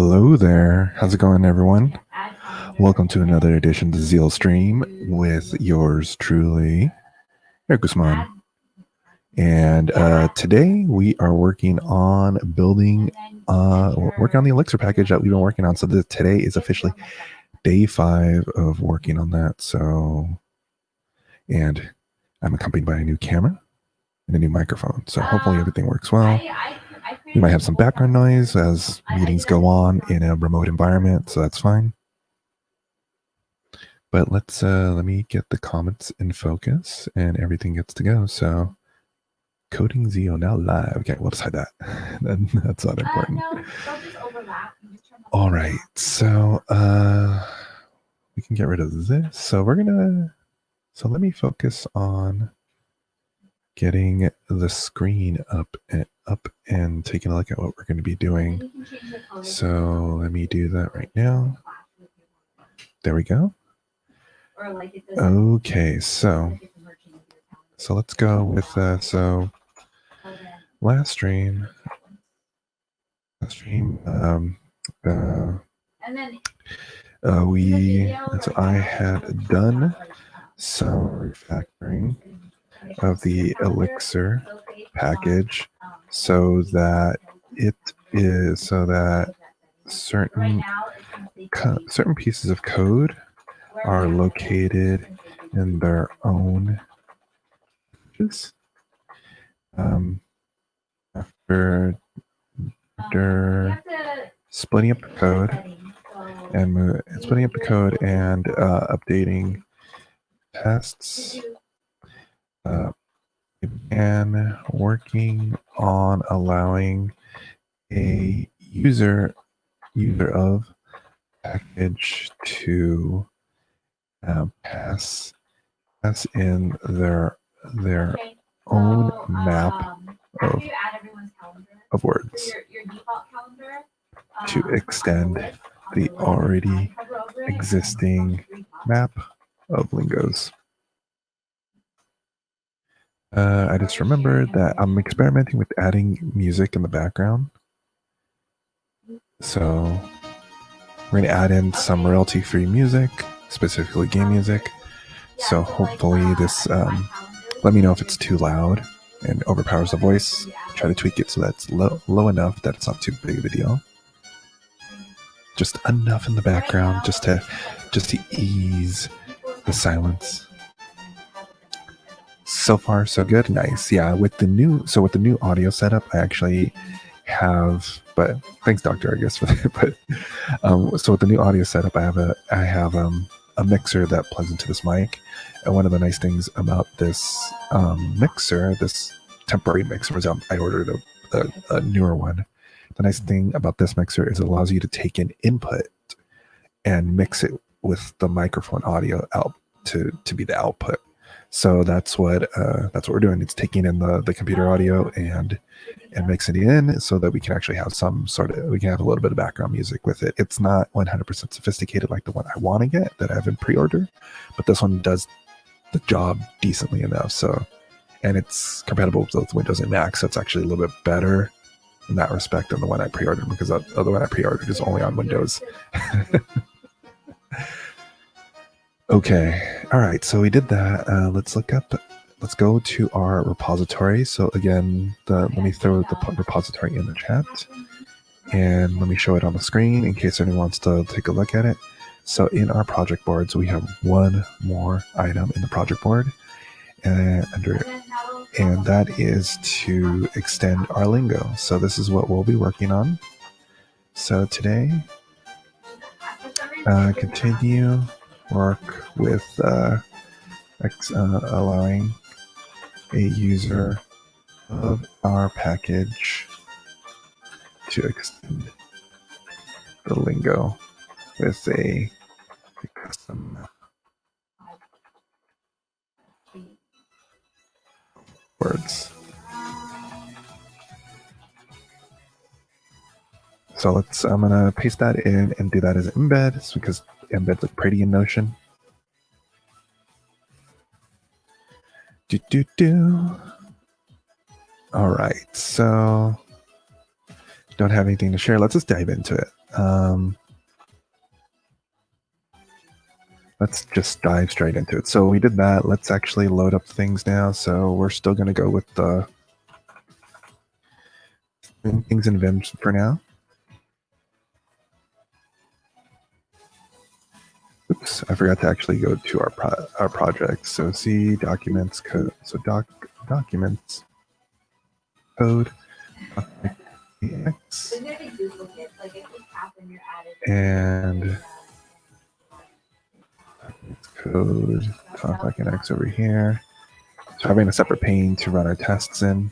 Hello there. How's it going, everyone? Welcome to another edition of the Zeal Stream with yours truly, Eric Guzman. And today we are working on building, working on the Elixir package that we've been working on. So today is officially day 5 of working on that. And I'm accompanied by a new camera and a new microphone. So hopefully everything works well. You might have some background noise as meetings go on in a remote environment, so that's fine. But let me get the comments in focus and everything gets to go. So coding Zio now live. Okay, we'll just hide that. That's not important. No, just overlap. All right, so we can get rid of this. So let me focus on getting the screen up and taking a look at what we're going to be doing. So let me do that right now. There we go. Okay, so let's go with so last stream I had done some refactoring of the Elixir package so that certain pieces of code are located in their own pages. After splitting up the code and updating tests, and working on allowing a user of package to pass in their own map of words to extend the already existing map of lingos. I just remembered that I'm experimenting with adding music in the background. So we're going to add in some royalty-free music, specifically game music. So hopefully this, let me know if it's too loud and overpowers the voice. Try to tweak it so that's low enough that it's not too big of a deal. Just enough in the background just to ease the silence. So far, so good. Nice. Yeah, with the new audio setup, I actually have, but thanks, Doctor, I guess, for that. But so with the new audio setup, I have a mixer that plugs into this mic. And one of the nice things about this mixer, this temporary mixer, I ordered a newer one. The nice thing about this mixer is it allows you to take an input and mix it with the microphone audio out to be the output. So that's what we're doing. It's taking in the computer audio and mixing it in so that we can actually have we can have a little bit of background music with it. It's not 100% sophisticated like the one I want to get that I have in pre-order, but this one does the job decently enough. So, and it's compatible with both Windows and Mac, so it's actually a little bit better in that respect than the one I pre-ordered, because the one I pre-ordered is only on Windows. Okay, all right, so we did that. Let's go to our repository. So again, let me throw the repository in the chat, and let me show it on the screen in case anyone wants to take a look at it. So in our project boards, we have one more item in the project board, and that is to extend our Lingo. So this is what we'll be working on. So today, continue work with allowing a user of our package to extend the Lingo with a custom words. So I'm gonna paste that in and do that as embed, because embeds look pretty in Notion. All right, so don't have anything to share. Let's just dive into it. Let's just dive straight into it. So we did that. Let's actually load up things now. So we're still going to go with the things in Vim for now. Oops, I forgot to actually go to our project. So see documents code. So documents code X, and code talk like an X over here. So having a separate pane to run our tests in.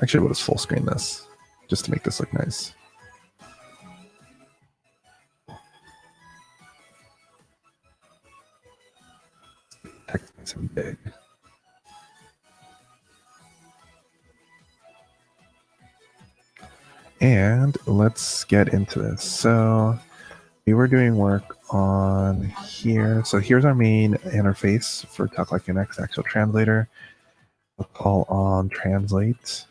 Actually, we'll just full screen this just to make this look nice. Text makes it big. And let's get into this. So we were doing work on here. So here's our main interface for Talk Like an X actual translator. We'll call on translate.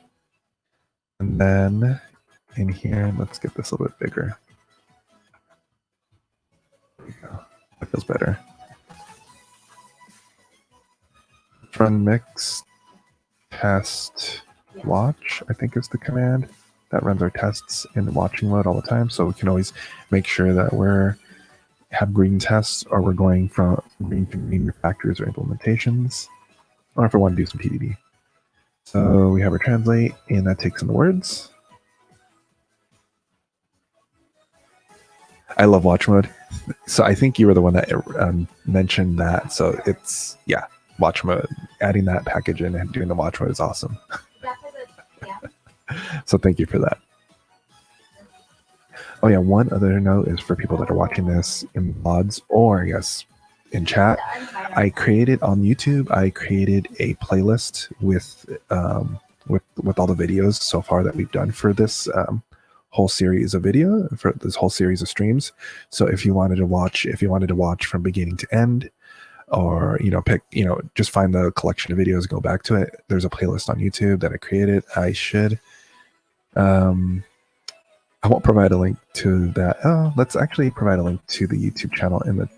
And then in here, let's get this a little bit bigger. There we go. That feels better. Run mix test watch, I think is the command that runs our tests in watching mode all the time. So we can always make sure that have green tests, or we're going from green to green refactors or implementations, or if we want to do some TDD. So we have our translate, and that takes in the words. I love watch mode. So I think you were the one that mentioned that. So it's, yeah, watch mode. Adding that package in and doing the watch mode is awesome. So thank you for that. Oh yeah, one other note is for people that are watching this in VODs or yes, in chat. I created on YouTube. I created a playlist with all the videos so far that we've done for this whole series of for this whole series of streams. So if you wanted to watch from beginning to end, or just find the collection of videos, go back to it. There's a playlist on YouTube that I created. I should. I won't provide a link to that. Oh, let's actually provide a link to the YouTube channel in the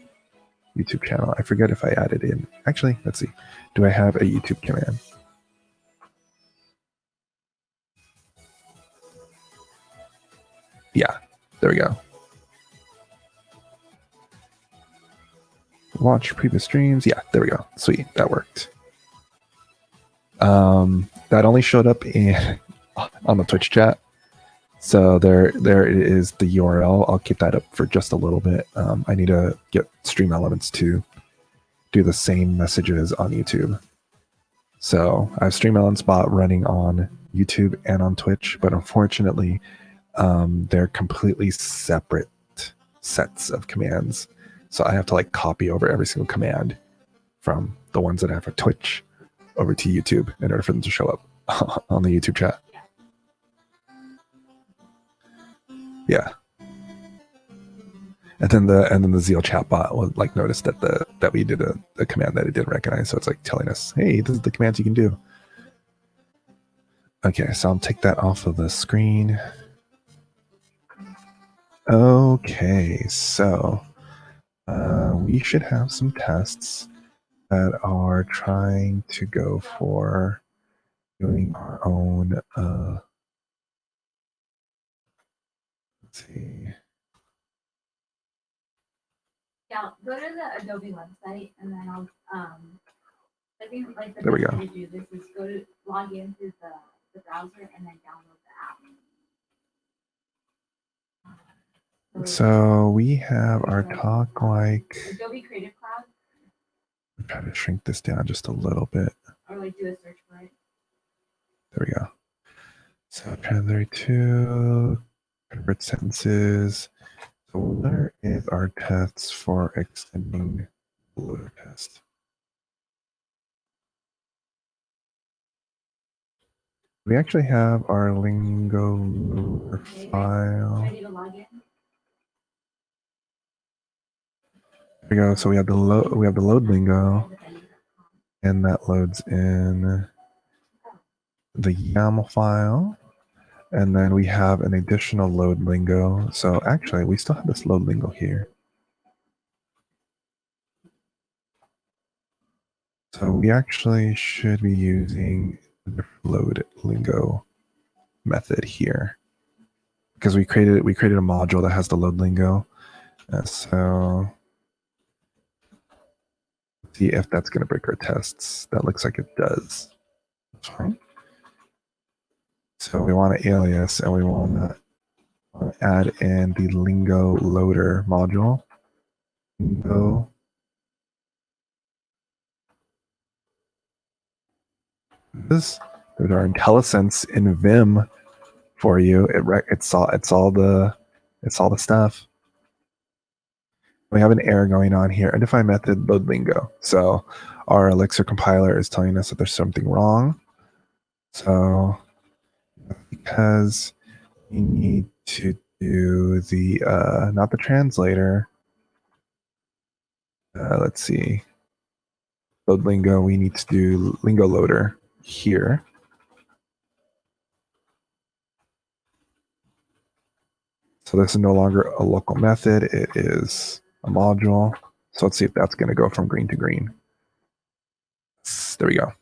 YouTube channel. I forget if I added in. Actually, let's see. Do I have a YouTube command? Yeah, there we go. Watch previous streams. Yeah, there we go. Sweet, that worked. That only showed up on the Twitch chat. So there is the URL. I'll keep that up for just a little bit. I need to get Stream Elements to do the same messages on YouTube. So I have Stream Elements bot running on YouTube and on Twitch, but unfortunately, they're completely separate sets of commands. So I have to copy over every single command from the ones that I have for Twitch over to YouTube in order for them to show up on the YouTube chat. Yeah. And then the Zeal chatbot will notice that we did a command that it didn't recognize. So it's telling us, hey, this is the commands you can do. Okay, so I'll take that off of the screen. Okay, so we should have some tests that are trying to go for doing our own. Let's see. Yeah, go to the Adobe website, and then I'll I think the there we best go. way to do this is log into the browser and then download the app. So we have our talk Adobe Creative Cloud. I'm trying to shrink this down just a little bit. Or do a search for it. There we go. So translate to convert sentences. So where is our tests for extending the loader test? We actually have our Lingo file. Ready to log in? There we go. So we have the load Lingo, and that loads in the YAML file. And then we have an additional load lingo. So actually, we still have this load lingo here. So we actually should be using the load lingo method here because we created a module that has the load lingo. So let's see if that's going to break our tests. That looks like it does. That's fine. So we want to alias and we want to add in the lingo loader module. Lingo. There's our IntelliSense in Vim for you. It's all the stuff. We have an error going on here. Undefined method load lingo. So our Elixir compiler is telling us that there's something wrong. So because we need to do the not the translator. Let's see. Load lingo. We need to do lingo loader here. So this is no longer a local method. It is a module. So let's see if that's going to go from green to green. There we go.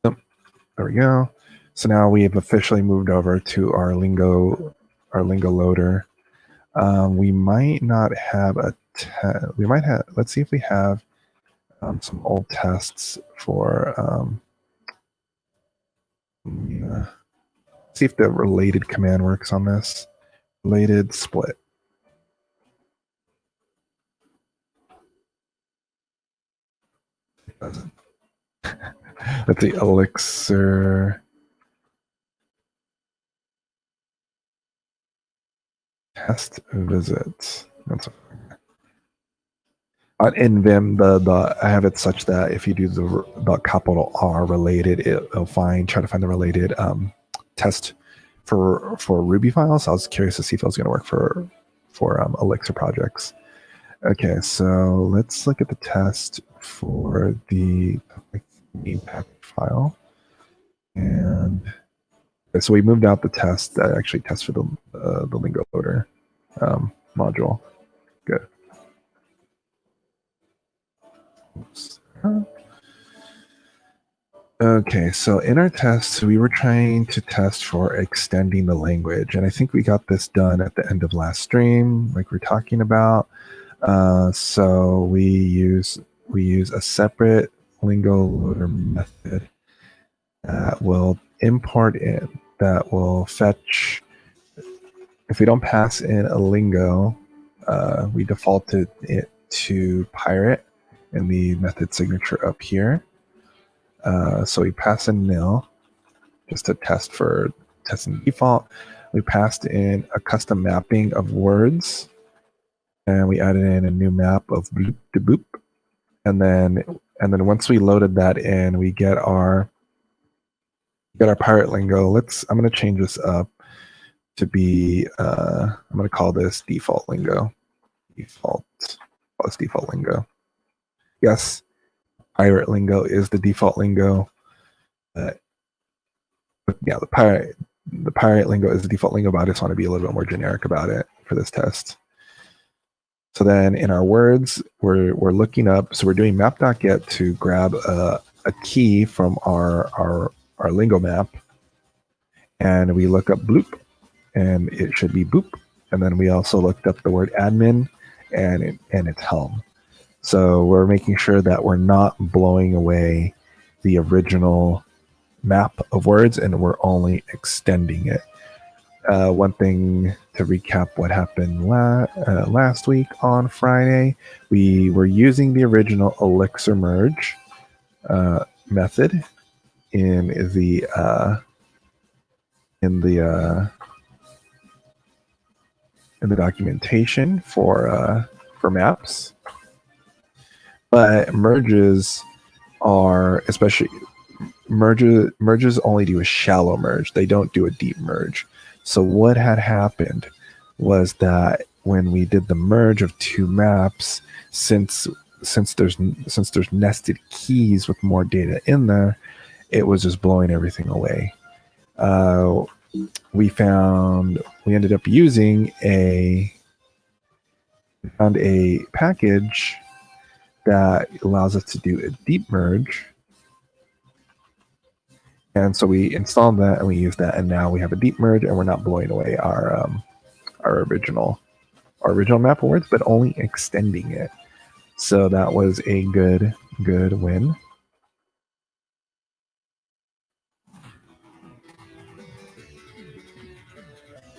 There we go. So now we have officially moved over to our lingo loader. We might not have we might have. Let's see if we have some old tests for. See if the related command works on this. Related split. It doesn't. Let's see, Elixir test visits. That's in Vim. I have it such that if you do the capital R related, it'll try to find the related test for Ruby files. I was curious to see if it was going to work for Elixir projects. Okay, so let's look at the test for the package file. And okay, so we moved out the test that actually tests for the lingo loader module. Good. Oops. Okay, so in our test, we were trying to test for extending the language, and I think we got this done at the end of last stream, like we're talking about. So we use a separate lingo loader method that will import in, that will fetch. If we don't pass in a lingo, we defaulted it to pirate in the method signature up here. So we pass in nil just to test for testing default. We passed in a custom mapping of words, and we added in a new map of bloop to boop. And then once we loaded that in, we get our pirate lingo. I'm going to change this up to be, I'm going to call this default lingo. Default lingo. Yes, pirate lingo is the default lingo. Yeah, the pirate lingo is the default lingo, but I just want to be a little bit more generic about it for this test. So then in our words, we're looking up, so we're doing map.get to grab a key from our lingo map, and we look up bloop, and it should be boop. And then we also looked up the word admin, and it's helm. So we're making sure that we're not blowing away the original map of words, and we're only extending it. One thing to recap what happened last week on Friday, we were using the original Elixir merge method in the documentation for maps, but merges are, especially merges only do a shallow merge. They don't do a deep merge. So what had happened was that when we did the merge of two maps, since there's nested keys with more data in there, it was just blowing everything away. we ended up using found a package that allows us to do a deep merge. And so we installed that and we used that, and now we have a deep merge, and we're not blowing away our original map of words, but only extending it. So that was a good win.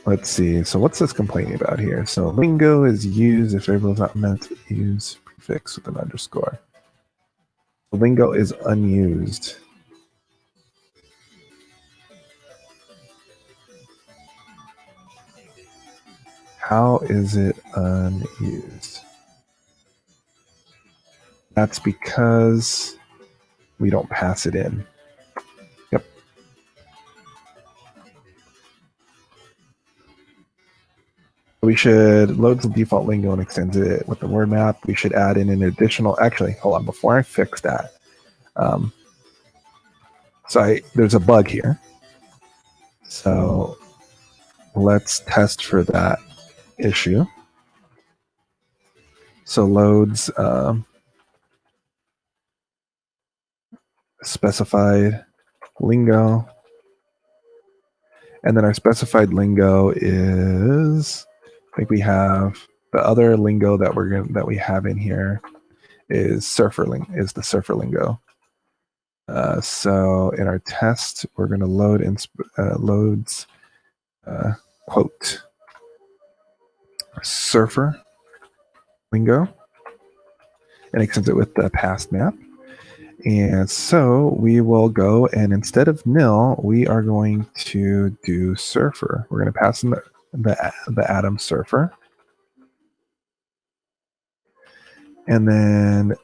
Let's see. So what's this complaining about here? So Lingo is used if variable is not meant to use prefix with an underscore. Lingo is unused. How is it unused? That's because we don't pass it in. Yep. We should load the default lingo and extend it with the word map. We should add in an additional, actually, hold on, before I fix that. There's a bug here. So let's test for that issue. So loads specified lingo. And then our specified lingo is, I think we have the other lingo that we have in here is the surfer lingo. So in our test, we're going to load loads quote surfer lingo and extends it with the past map. And so we will go, and instead of nil, we are going to do surfer. We're going to pass in the atom surfer. And then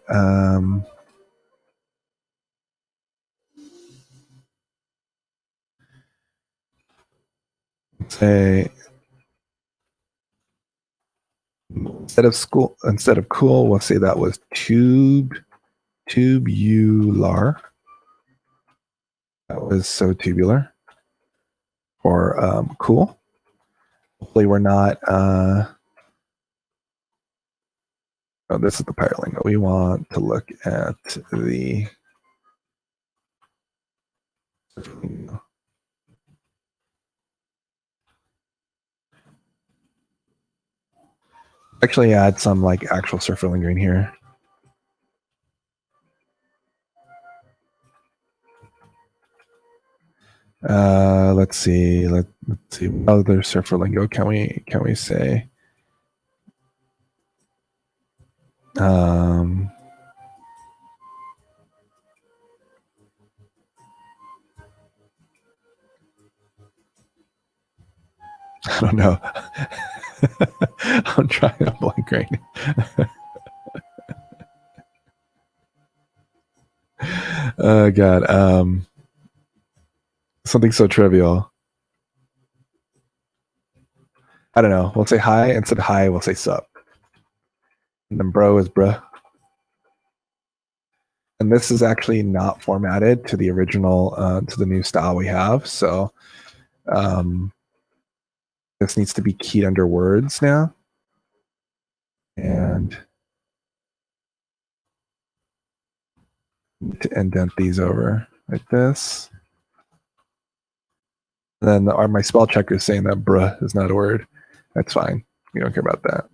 say instead of cool, we'll say that was tubular. That was so tubular. Or cool. Hopefully we're not oh, this is the pirate lingo. We want to look at the actually add some like actual surfer lingo in here. Let's see. Let's see. Other surfer lingo can we say? I don't know. I'm trying to blank right now. Oh God. Something so trivial. I don't know. We'll say hi. Instead of hi, we'll say sup. And then bro is bruh. And this is actually not formatted to the original, to the new style we have. So this needs to be keyed under words now. And to indent these over like this. And then my spell checker is saying that bruh is not a word. That's fine. We don't care about that.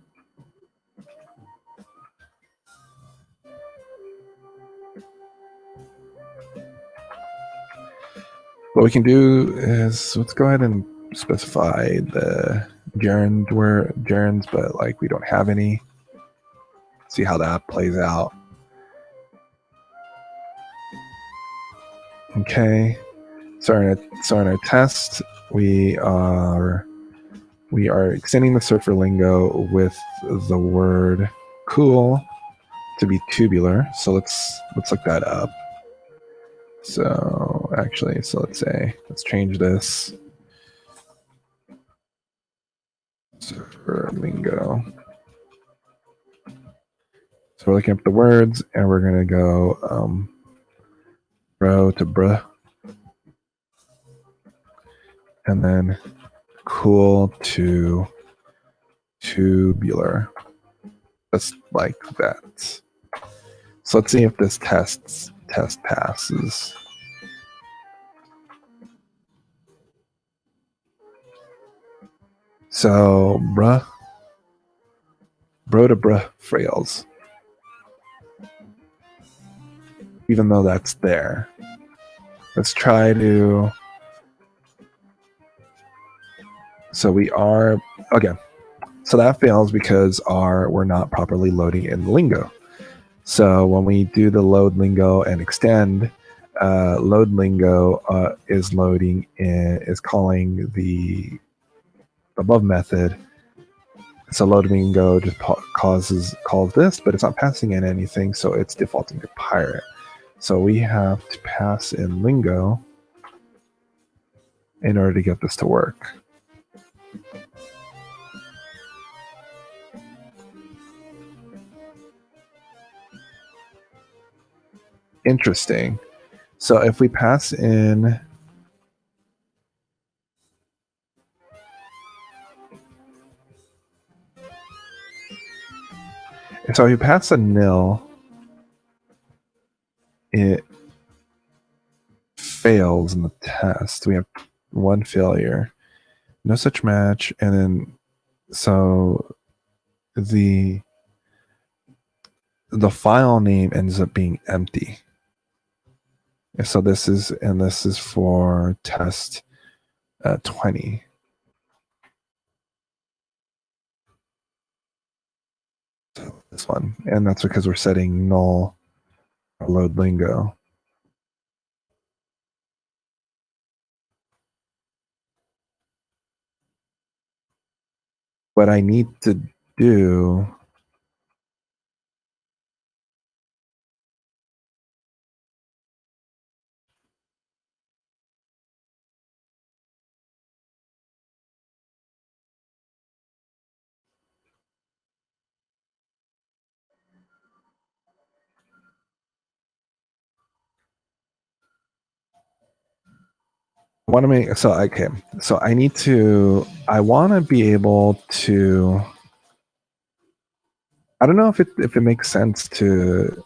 What we can do is let's go ahead and specify the gerunds, but like we don't have any. See how that plays out. Okay. So in our test, we are extending the surfer lingo with the word cool to be tubular. So let's look that up. So actually, let's change this. Surfer lingo. So we're looking up the words, and we're gonna go bro to bruh. and then cool to tubular, just like that. So let's see if this test passes. So bro to bruh fails, even though that's there. Let's try to. So we are okay. So that fails because we're not properly loading in Lingo. So when we do the load Lingo and extend, load Lingo is loading is calling the above method. So load Lingo just calls this, but it's not passing in anything, so it's defaulting to pirate. So we have to pass in Lingo in order to get this to work. Interesting. So if we pass in so if you pass a nil, it fails in the test. We have one failure, no such match, and then so the file name ends up being empty. So this is for test 20. So this one, and that's because we're setting null load Lingo. What I need to do want to make so okay. So I want to be able to. I don't know if it makes sense to.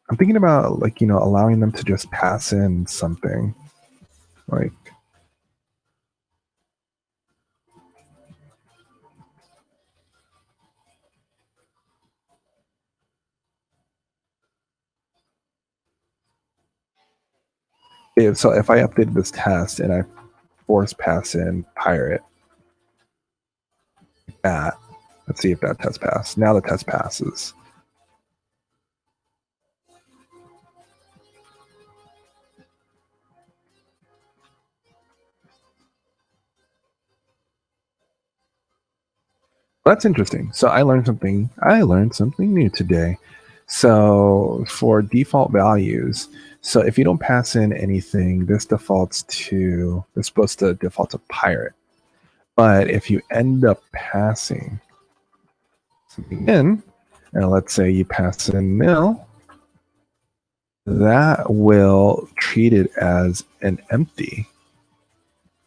I'm thinking about allowing them to just pass in something like. So if I updated this test and I force pass in pirate, that let's see if that test passed. Now the test passes. That's interesting. So I learned something new today. So for default values, so if you don't pass in anything, this supposed to default to pirate. But if you end up passing something in, and let's say you pass in nil, that will treat it as an empty.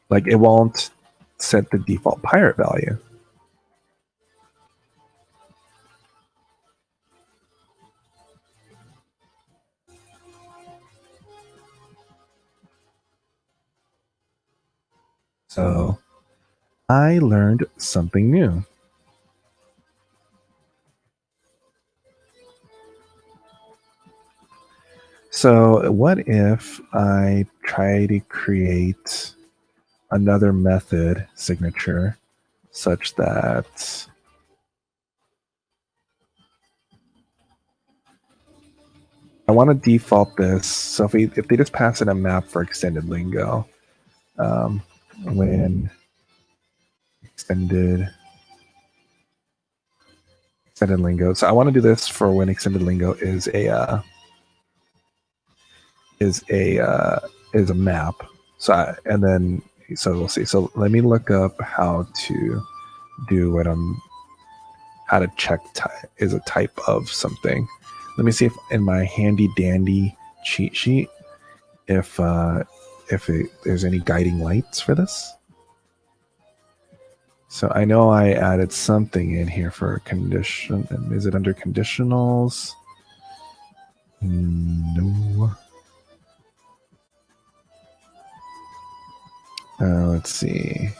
Like it won't set the default pirate value. So I learned something new. So what if I try to create another method signature such that I want to default this. So if they just pass in a map for extended lingo, when extended lingo. So I want to do this for when extended lingo is a map. So we'll see. So let me look up how to do how to check type is a type of something. Let me see if in my handy dandy cheat sheet if there's any guiding lights for this. So I know I added something in here for condition. Is it under conditionals? No. Let's see.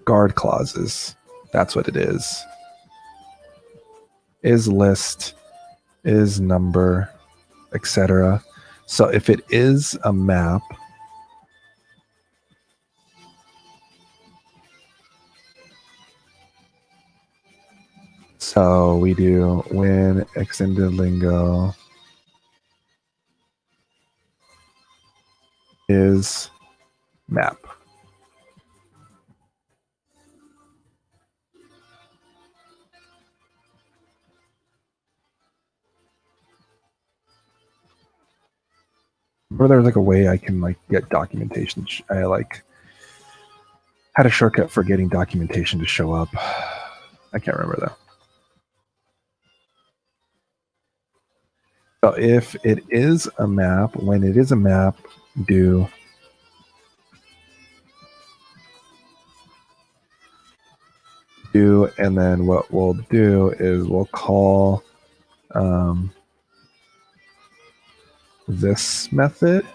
Guard clauses. That's what it is. Is list, is number, etc. So if it is a map, so we do when extended lingo is map. Or there's like a way I can like get documentation. I like had a shortcut for getting documentation to show up. I can't remember though. So if it is a map, when it is a map, do and then what we'll do is we'll call this method.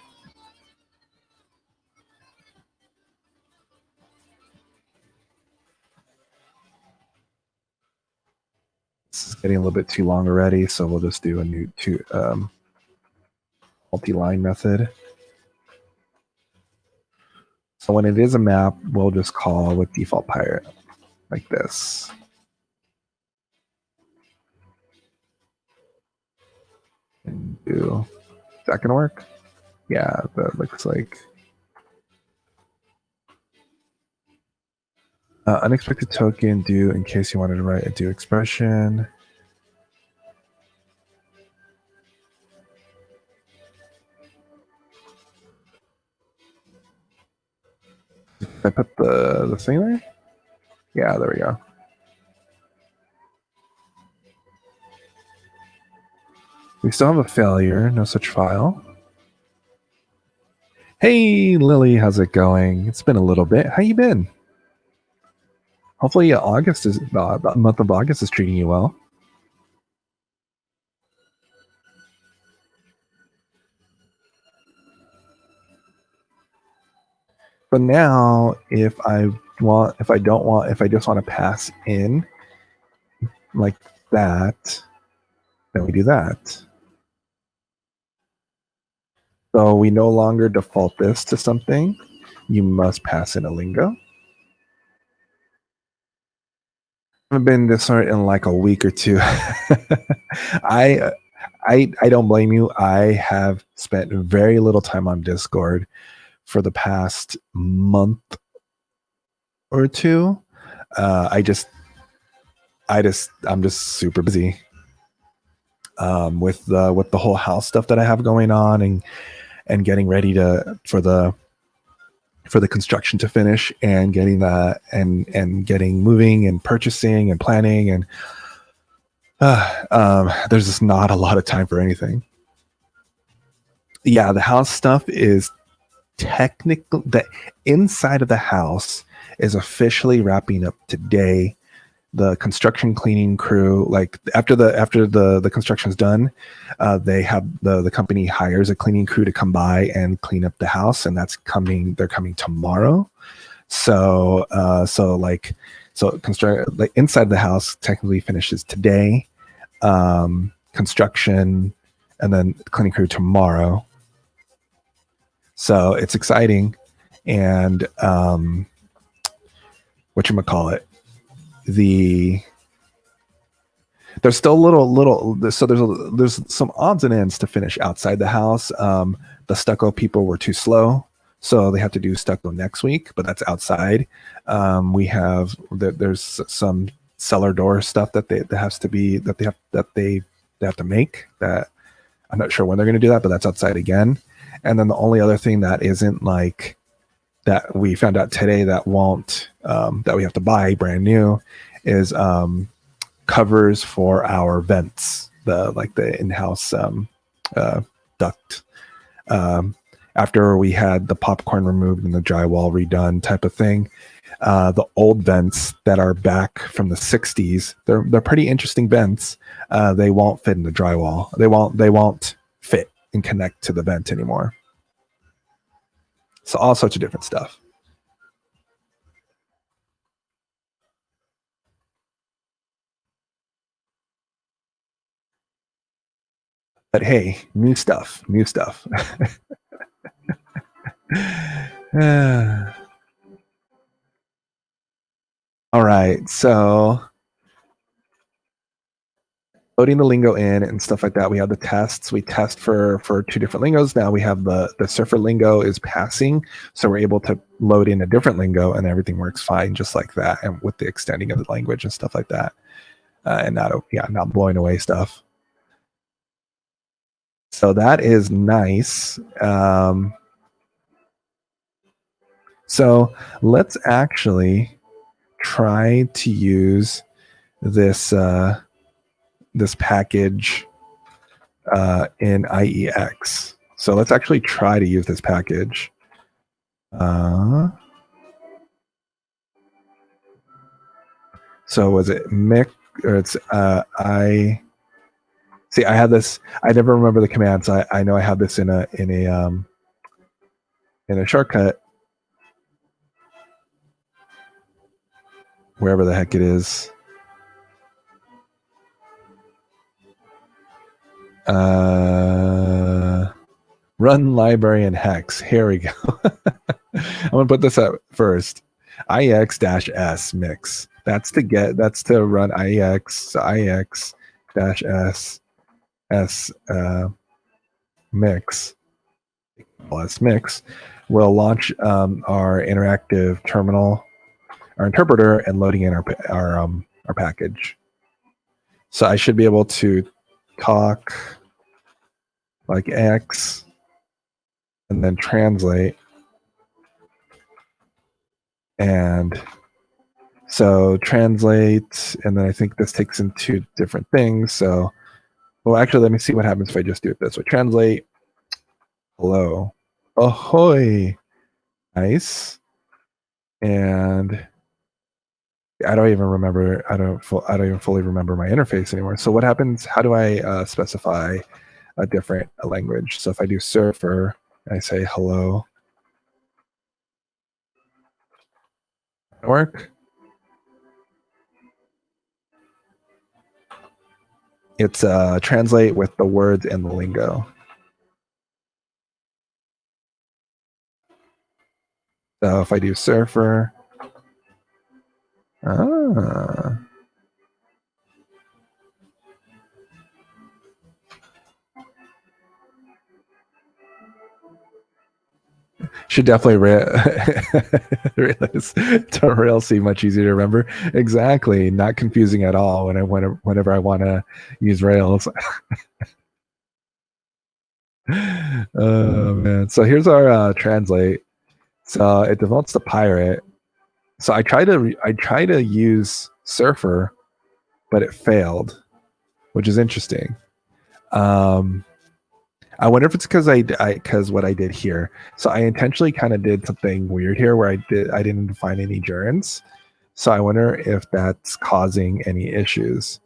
This is getting a little bit too long already, so we'll just do a new multi-line method. So when it is a map, we'll just call with default pirate like this. And do, is that gonna work? Yeah, that looks like. Unexpected token do in case you wanted to write a do expression. Did I put the thing there? Yeah, there we go. We still have a failure, no such file. Hey, Lily, how's it going? It's been a little bit. How you been? Hopefully August is the month of August is treating you well. But now, if I just want to pass in like that, then we do that. So we no longer default this to something. You must pass in a lingo. I haven't been this hard in like a week or two. I don't blame you. I have spent very little time on Discord for the past month or two. I'm just super busy with the whole house stuff that I have going on and getting ready for the construction to finish and getting that and getting moving and purchasing and planning and there's just not a lot of time for anything. Yeah, the house stuff is technical. The inside of the house is officially wrapping up today. The construction cleaning crew, like after the construction's done, they have the company hires a cleaning crew to come by and clean up the house, and they're coming tomorrow. So construct like inside the house technically finishes today, construction, and then cleaning crew tomorrow. So it's exciting, and whatchamacallit, there's still little so there's some odds and ends to finish outside the house. The stucco people were too slow, so they have to do stucco next week, but that's outside. There's some cellar door stuff that they have to make, that I'm not sure when they're going to do that, but that's outside again. And then the only other thing that isn't like that we found out today that won't that we have to buy brand new is covers for our vents, the in-house duct. after we had the popcorn removed and the drywall redone type of thing. The old vents that are back from the 60s, they're pretty interesting vents. They won't fit in the drywall. They won't fit and connect to the vent anymore. So all sorts of different stuff. But hey, new stuff. All right, so loading the lingo in and stuff like that. We have the tests. We test for 2 different lingos. Now we have the surfer lingo is passing, so we're able to load in a different lingo, and everything works fine just like that, and with the extending of the language and stuff like that, and not blowing away stuff. So that is nice. So let's actually try to use this this package in IEX. So let's actually try to use this package. So was it mic or it's I see I have this. I never remember the commands. I know I have this in a shortcut, wherever the heck it is. Run library and hex. Here we go. I'm gonna put this up first. IEX-S mix. That's to run IEX. So IEX-S mix. Plus mix will launch our interactive terminal, our interpreter, and loading in our package. So I should be able to talk like X and then translate. And so translate, and then I think this takes in 2 different things. So, well, actually, let me see what happens if I just do it this way. Translate. Hello. Ahoy. Nice. And I don't even remember. I don't even fully remember my interface anymore. So what happens? How do I specify a different language? So if I do surfer, I say hello. Work. It's translate with the words and the lingo. So if I do surfer, should definitely realize to Rails seem much easier to remember. Exactly, not confusing at all whenever I want to use Rails. Oh man! So here's our translate. So it defaults to pirate. So I try to use surfer, but it failed, which is interesting. I wonder if it's because what I did here. So I intentionally kind of did something weird here where I didn't define any gerunds. So I wonder if that's causing any issues.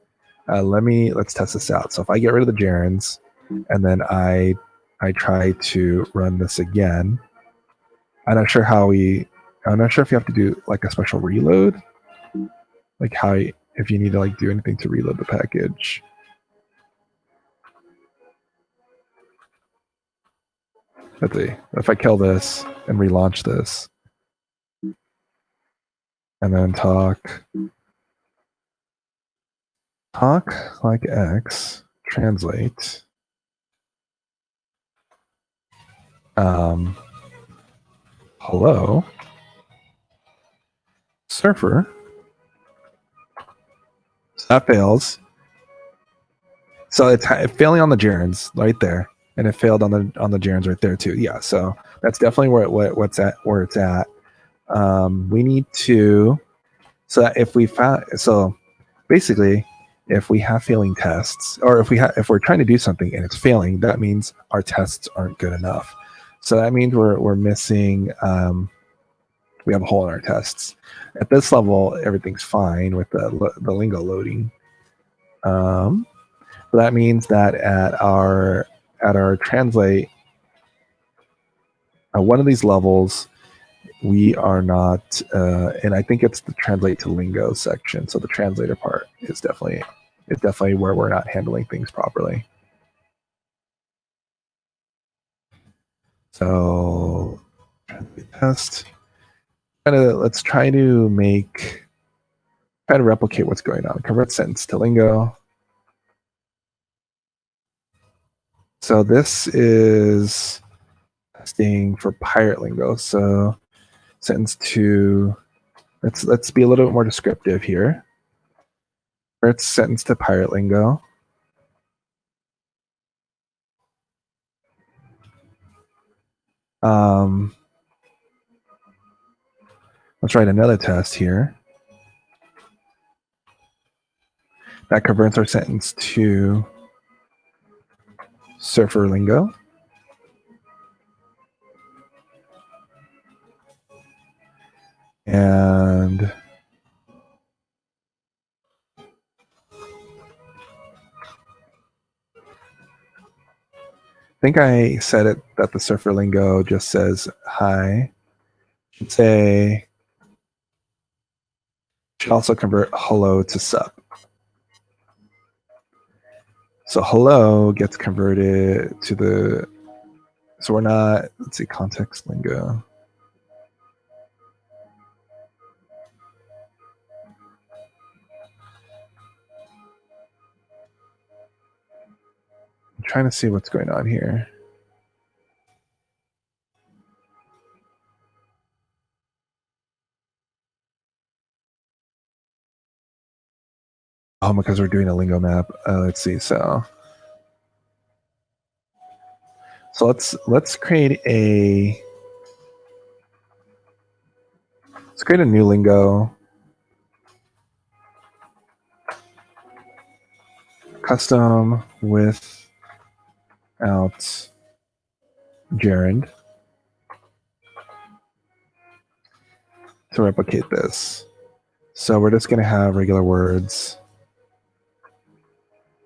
Let's test this out. So if I get rid of the gerunds and then I try to run this again, I'm not sure if you have to do like a special reload, like if you need to like do anything to reload the package. Let's see. If I kill this and relaunch this, and then talk like X, translate. Hello, surfer. So that fails. So it's failing on the gerunds right there, and it failed on the gerunds right there too. Yeah, so that's definitely where it's at. We need to, so that if we found, so basically if we have failing tests, or if we're trying to do something and it's failing, that means our tests aren't good enough. So that means we're missing. We have a hole in our tests. At this level, everything's fine with the Lingo loading. So that means that at our translate, one of these levels, we are not, and I think it's the translate to Lingo section. So the translator part is definitely where we're not handling things properly. So test. Let's try to replicate what's going on. Convert sentence to Lingo. So this is testing for pirate lingo. So sentence to, let's be a little bit more descriptive here. Convert sentence to pirate lingo. Let's write another test here. That converts our sentence to surfer lingo. And I think I said it that the surfer lingo just says hi. Should also convert hello to sup. So hello gets converted to the, so we're not, let's see, context lingo. I'm trying to see what's going on here. Oh, because we're doing a lingo map. Let's see. So let's create a new lingo. Custom without gerund to replicate this. So we're just going to have regular words.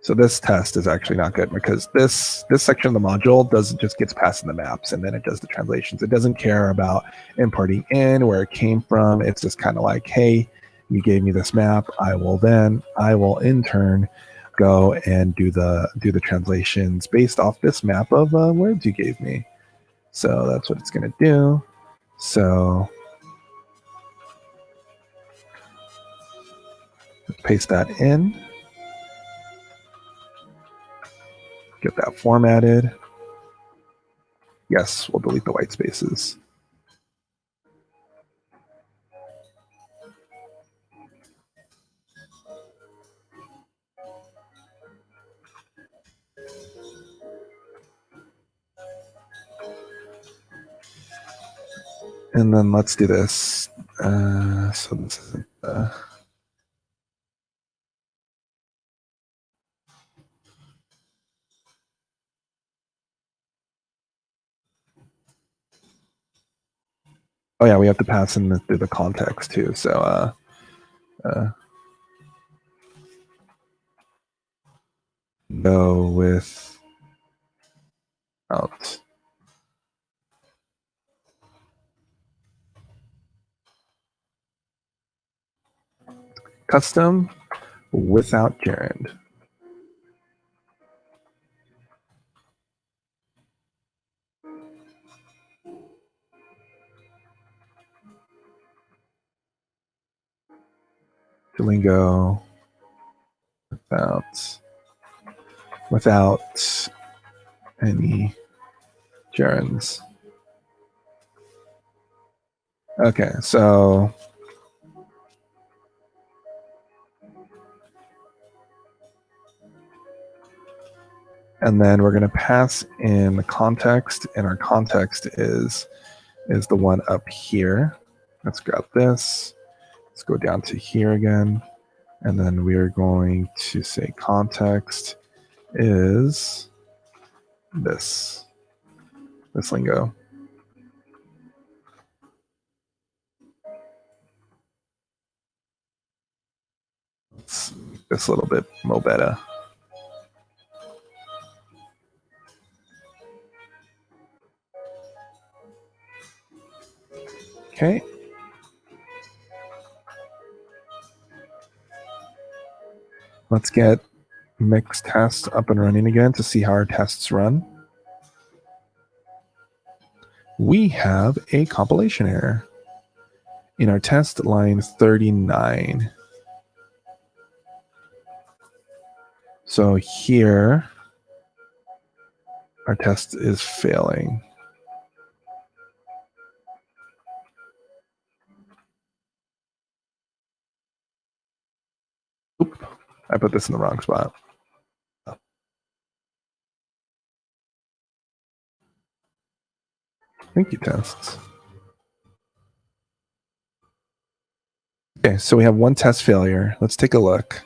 So this test is actually not good because this section of the module just gets passed in the maps and then it does the translations. It doesn't care about importing in, where it came from. It's just kind of like, hey, you gave me this map. I will in turn go and do the translations based off this map of words you gave me. So that's what it's going to do. So let's paste that in. Get that formatted. Yes, we'll delete the white spaces. And then let's do this. So this isn't. Oh yeah, we have to pass in through the context too. So go with out. Custom without gerund. Lingo without any gerunds. Okay, so and then we're going to pass in the context, and our context is the one up here. Let's grab this. Let's go down to here again. And then we are going to say context is this lingo. It's this little bit more better. Okay. Let's get mix test up and running again to see how our tests run. We have a compilation error in our test line 39. So here, our test is failing. Oop, I put this in the wrong spot. Thank you, tests. Okay, so we have one test failure. Let's take a look.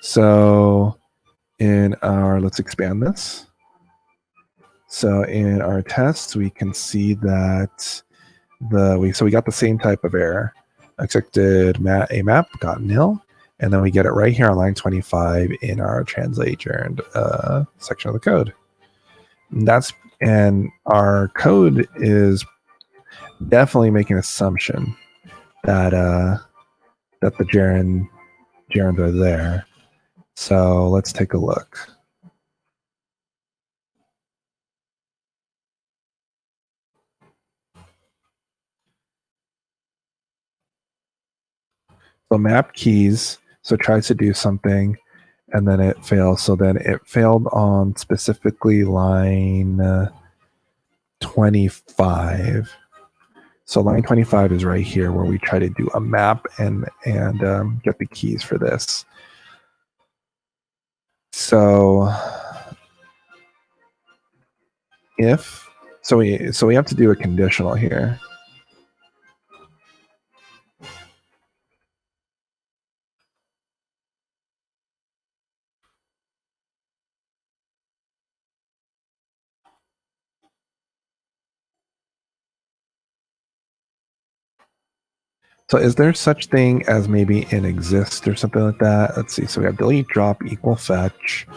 So in our, let's expand this. So in our tests, we can see that we got the same type of error. Expected a map got nil, and then we get it right here on line 25 in our translate gerund section of the code. And our code is definitely making an assumption that that the gerunds are there. So let's take a look. So map keys, so it tries to do something, and then it fails. So then it failed on specifically line 25. So line 25 is right here where we try to do a map and get the keys for this. So we have to do a conditional here. So is there such thing as maybe an exist or something like that? Let's see. So we have delete, drop, equal, fetch,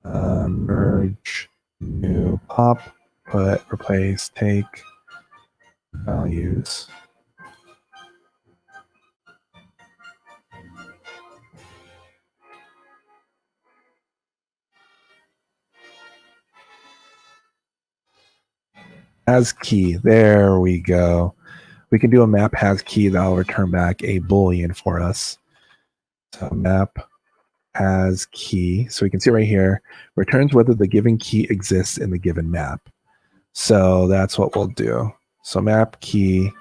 merge, new, pop, put, replace, take, values. Has key. There we go. We can do a map has key that'll return back a boolean for us. So map has key. So we can see right here, returns whether the given key exists in the given map. So that's what we'll do. So map key.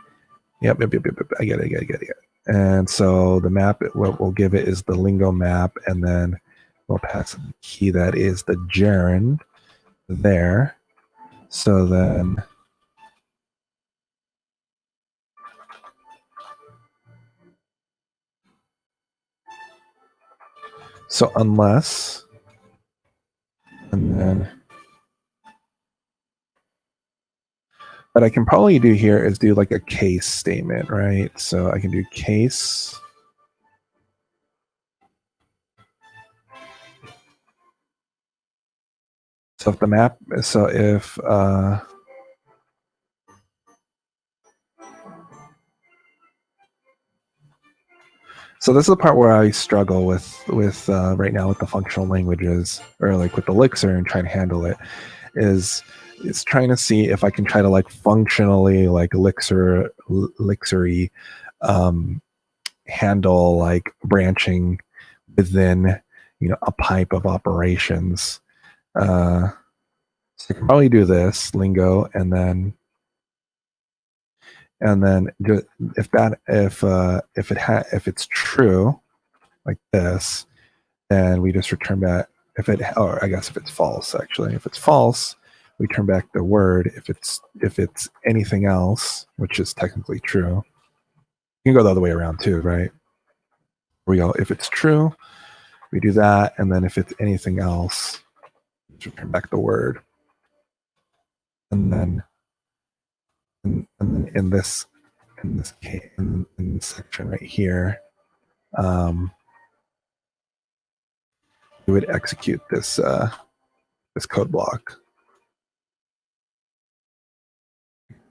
Yep. I get it. And so the map, what we'll give it is the Lingo map, and then we'll pass the key that is the gerund there. So then so unless, and then what I can probably do here is do like a case statement, right? So I can do case. So if the map, so if so this is the part where I struggle with right now with the functional languages, or like with Elixir and trying to handle it, is trying to see if I can try to like functionally like Elixir-y handle like branching within a pipe of operations. So I can probably do this Lingo, and then if it's true like this, then we just return back or I guess if it's false, actually. If it's false, we turn back the word. If it's anything else, which is technically true, you can go the other way around too, right? we go. If it's true, we do that, and then if it's anything else, return back the word. And then in this case, in this section right here, we would execute this this code block.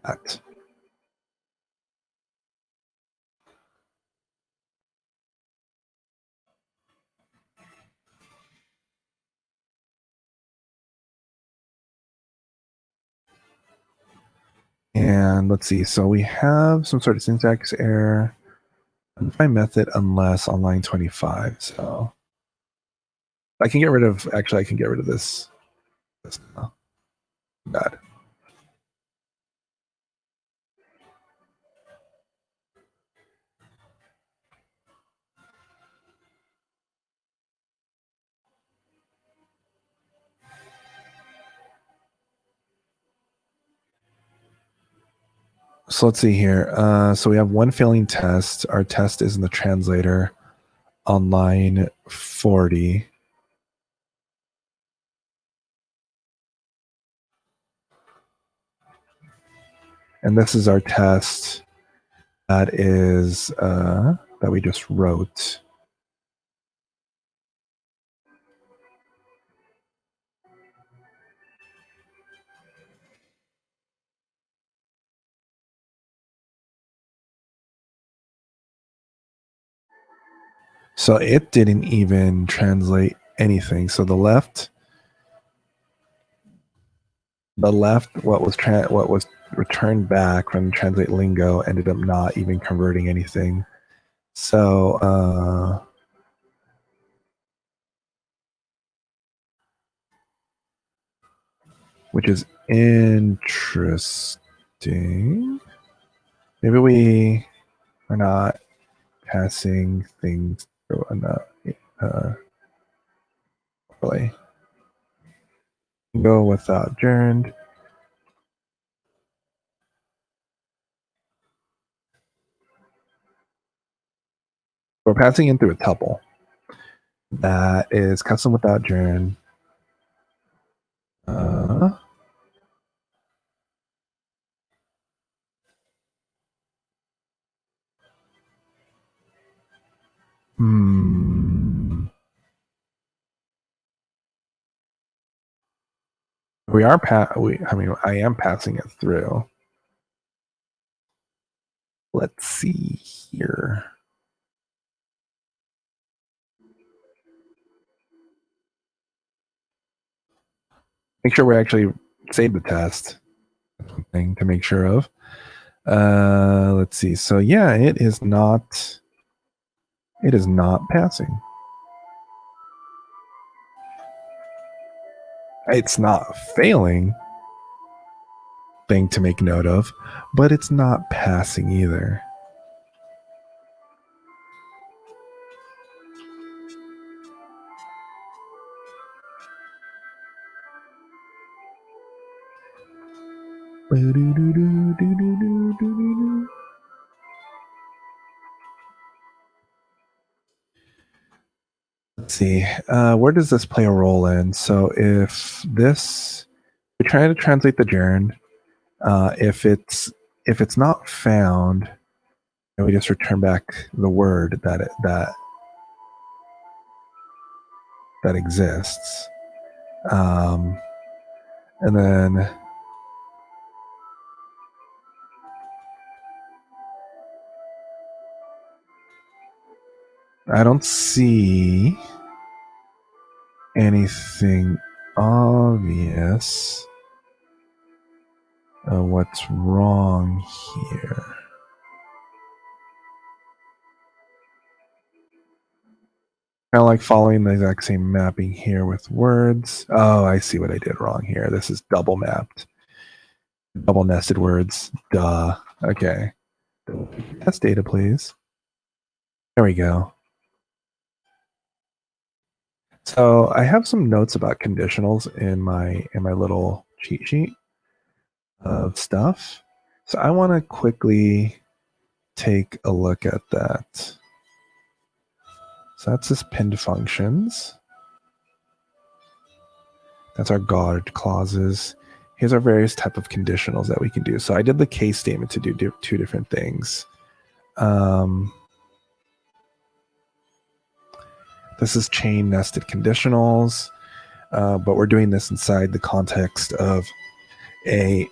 That. And let's see. So we have some sort of syntax error. Undefined method unless on line 25. So I can get rid of. Actually, I can get rid of this. Bad. So let's see here. So we have one failing test. Our test is in the translator on line 40. And this is our test that is that we just wrote. So it didn't even translate anything. So the left, what was returned back from translate lingo ended up not even converting anything. So which is interesting. Maybe we are not passing things through enough. Really. Go without adjourned. We're passing in through a tuple that is custom without adjourn. We are I am passing it through. Let's see here. Make sure we actually save the test. Thing to make sure of. Let's see. So yeah, it is not passing. It's not failing. Thing to make note of, but it's not passing either. Let's see. Where does this play a role in? So if this, we're trying to translate the gerund. If it's not found, and we just return back the word that exists, and then I don't see anything obvious. What's wrong here? Kind of like following the exact same mapping here with words. Oh, I see what I did wrong here. This is double mapped. Double nested words. Duh. Okay. Test data, please. There we go. So I have some notes about conditionals in my little cheat sheet of stuff. So I want to quickly take a look at that. So that's this pinned functions. That's our guard clauses. Here's our various type of conditionals that we can do. So I did the case statement to do two different things. This is chain nested conditionals, but we're doing this inside the context of inside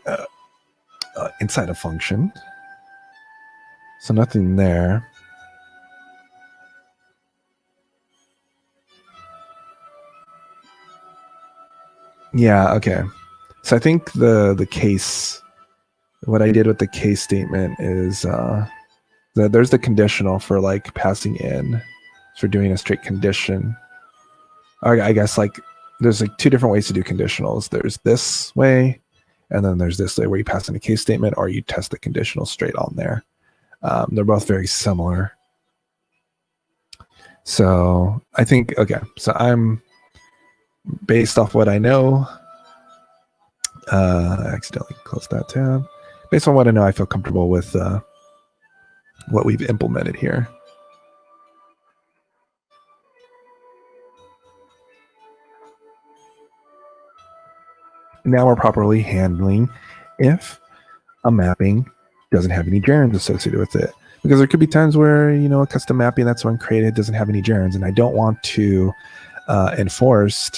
a function. So nothing there. Yeah, okay. So I think the case, what I did with the case statement is there's the conditional for like passing in. So we're doing a straight condition. I guess like there's like two different ways to do conditionals. There's this way, and then there's this way where you pass in a case statement or you test the conditional straight on there. They're both very similar. So I think, okay, so I'm based off what I know. I accidentally closed that tab. Based on what I know, I feel comfortable with what we've implemented here. Now we're properly handling if a mapping doesn't have any gerunds associated with it. Because there could be times where, a custom mapping that's one created doesn't have any gerunds, and I don't want to enforce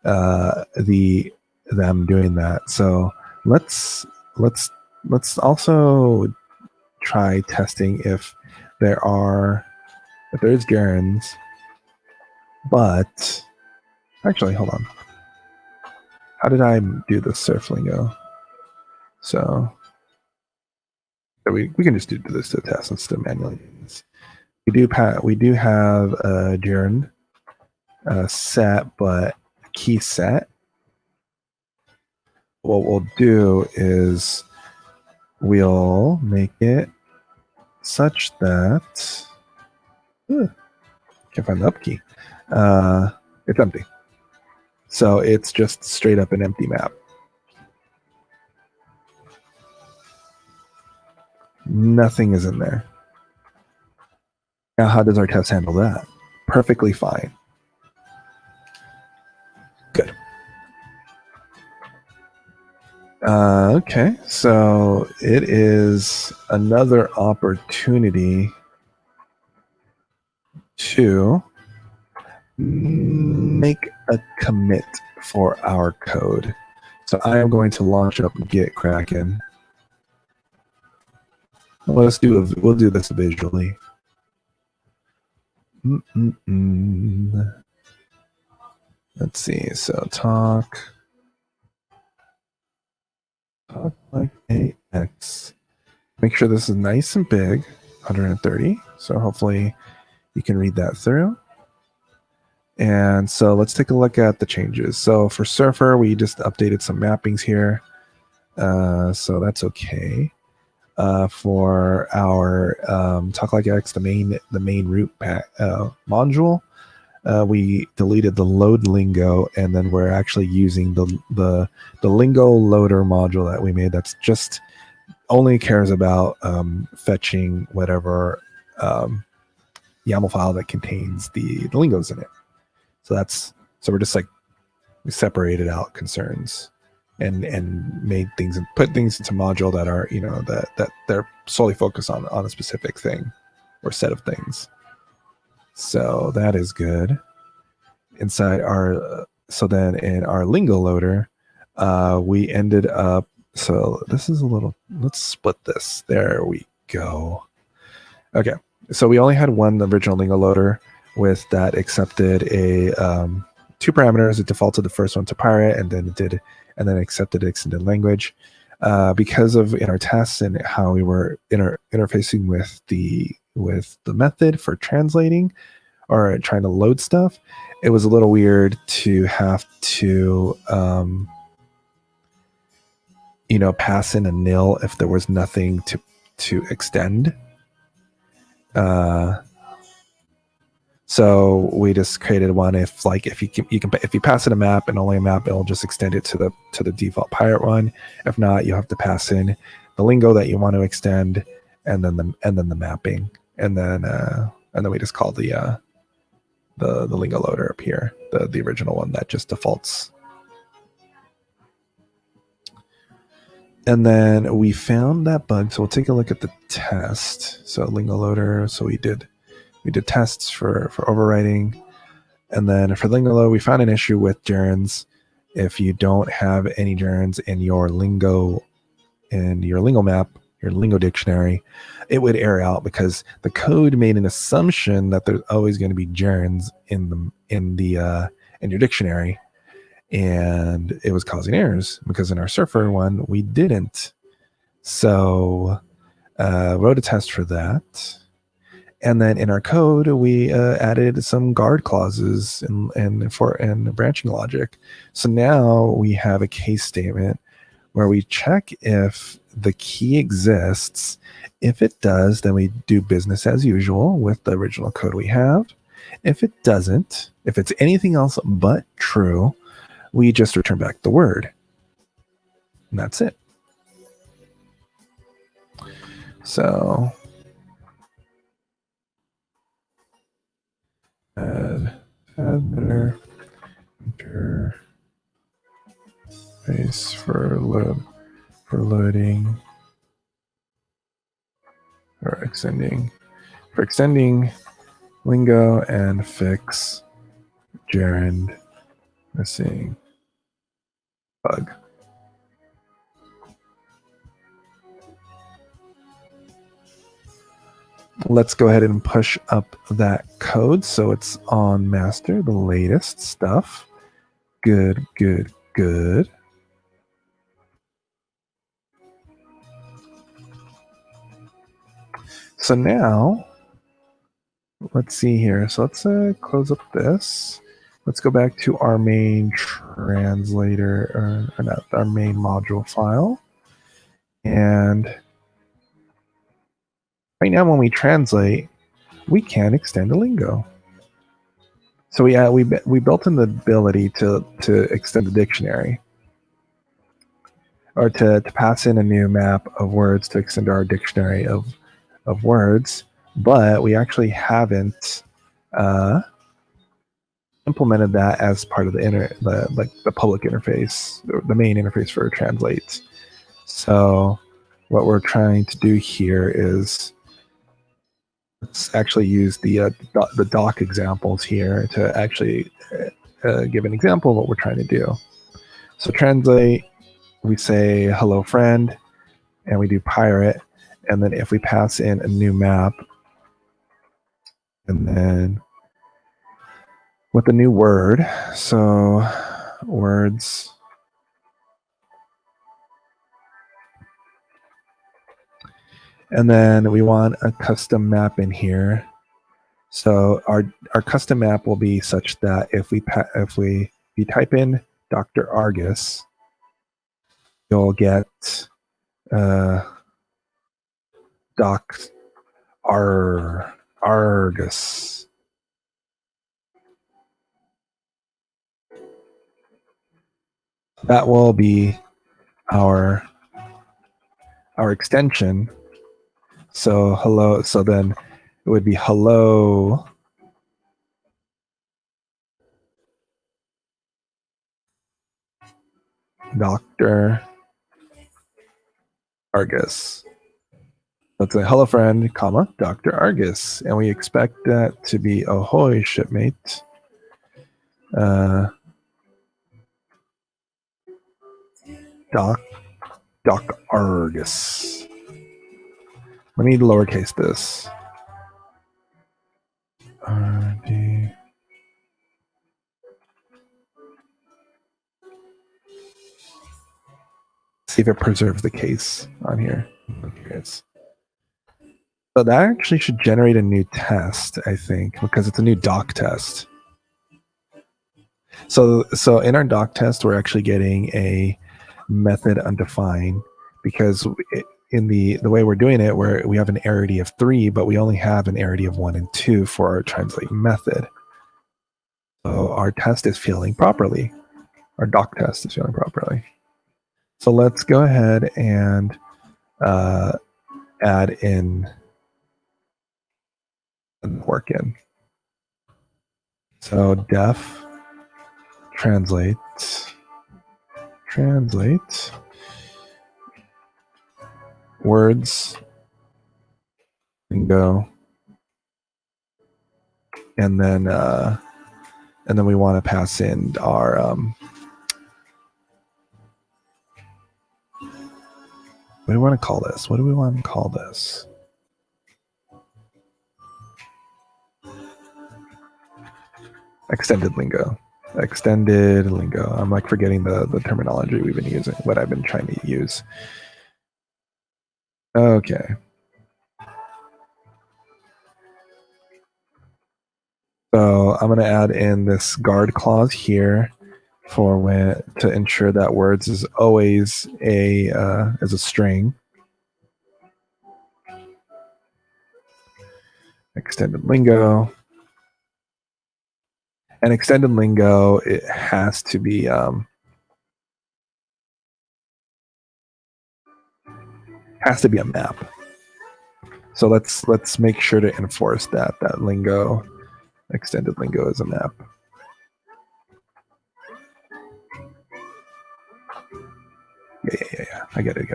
them doing that. So let's also try testing if there is gerunds, but actually, hold on. How did I do the surf lingo? So we can just do this to test instead of manually. We do have a gerund set, but key set. What we'll do is we'll make it such that can't find the up key. It's empty. So it's just straight up an empty map. Nothing is in there. Now, how does our test handle that? Perfectly fine. Good. Okay, so it is another opportunity to make a commit for our code. So I am going to launch up Git Kraken. We'll do this visually. Let's see. So talk like AX. Make sure this is nice and big, 130. So hopefully you can read that through. And so let's take a look at the changes. So for Surfer, we just updated some mappings here. So that's okay. For our Talk Like X, the main root module, we deleted the load lingo, and then we're actually using the lingo loader module that we made. That's just only cares about fetching whatever YAML file that contains the lingos in it. So we're just like we separated out concerns and made things and put things into module that are that they're solely focused on a specific thing or set of things. So that is good. Inside so then in our lingo loader, we ended up. So this is let's split this. There we go. Okay, so we only had one original lingo loader with that accepted a two parameters. It defaulted the first one to pirate, and then accepted extended language. Because of in our tests and how we were interfacing with the method for translating or trying to load stuff, it was a little weird to have to pass in a nil if there was nothing to extend. So we just created one if you pass in a map and only a map, it'll just extend it to the default pirate one. If not, you have to pass in the lingo that you want to extend and then the mapping, and then we just call the the Lingo loader up here, the original one that just defaults. And then we found that bug. So we'll take a look at the test. So Lingo loader. So we did tests for overwriting. And then for Lingo loader, we found an issue with gerunds. If you don't have any gerunds in your Lingo map, your Lingo dictionary, it would error out because the code made an assumption that there's always going to be gerunds in your dictionary, and it was causing errors because in our surfer one we didn't. So wrote a test for that, and then in our code we added some guard clauses and branching logic. So now we have a case statement where we check if the key exists. If it does, then we do business as usual with the original code we have. If it doesn't, if it's anything else but true, we just return back the word. And that's it. So add better interface for loading or extending Lingo and fix gerund missing bug. Let's go ahead and push up that code so it's on master, the latest stuff. Good. So now, let's see here. So let's close up this. Let's go back to our main translator, or not our main module file. And right now when we translate, we can extend a Lingo. So we built in the ability to extend the dictionary, or to pass in a new map of words to extend our dictionary of words, but we actually haven't implemented that as part of the public interface, the main interface for translate. So what we're trying to do here is let's actually use the doc examples here to actually give an example of what we're trying to do. So translate, we say hello friend, and we do pirate, and then if we pass in a new map, and then with a new word, so words, and then we want a custom map in here. So our custom map will be such that if you type in Dr. Argus, you'll get Doc Argus. That will be our extension. So hello. So then it would be hello Dr. Argus. Let's say hello friend, comma, Dr. Argus. And we expect that to be ahoy shipmate. Doc Argus. Let me lowercase this. RD. See if it preserves the case on here. Here it is. So that actually should generate a new test, I think, because it's a new doc test. So in our doc test, we're actually getting a method undefined because in the way we're doing it, we have an arity of 3, but we only have an arity of 1 and 2 for our translate method. So our test is failing properly. Our doc test is failing properly. So let's go ahead and add in and work in. So def translate words lingo, and then we want to pass in our what do we want to call this? What do we want to call this? Extended lingo. Extended lingo. I'm like forgetting the terminology we've been using, what I've been trying to use. Okay. So I'm going to add in this guard clause here for when to ensure that words is always as a string. Extended lingo. And extended lingo, it has to be a map. So let's make sure to enforce that lingo, extended lingo is a map. Yeah. I get it.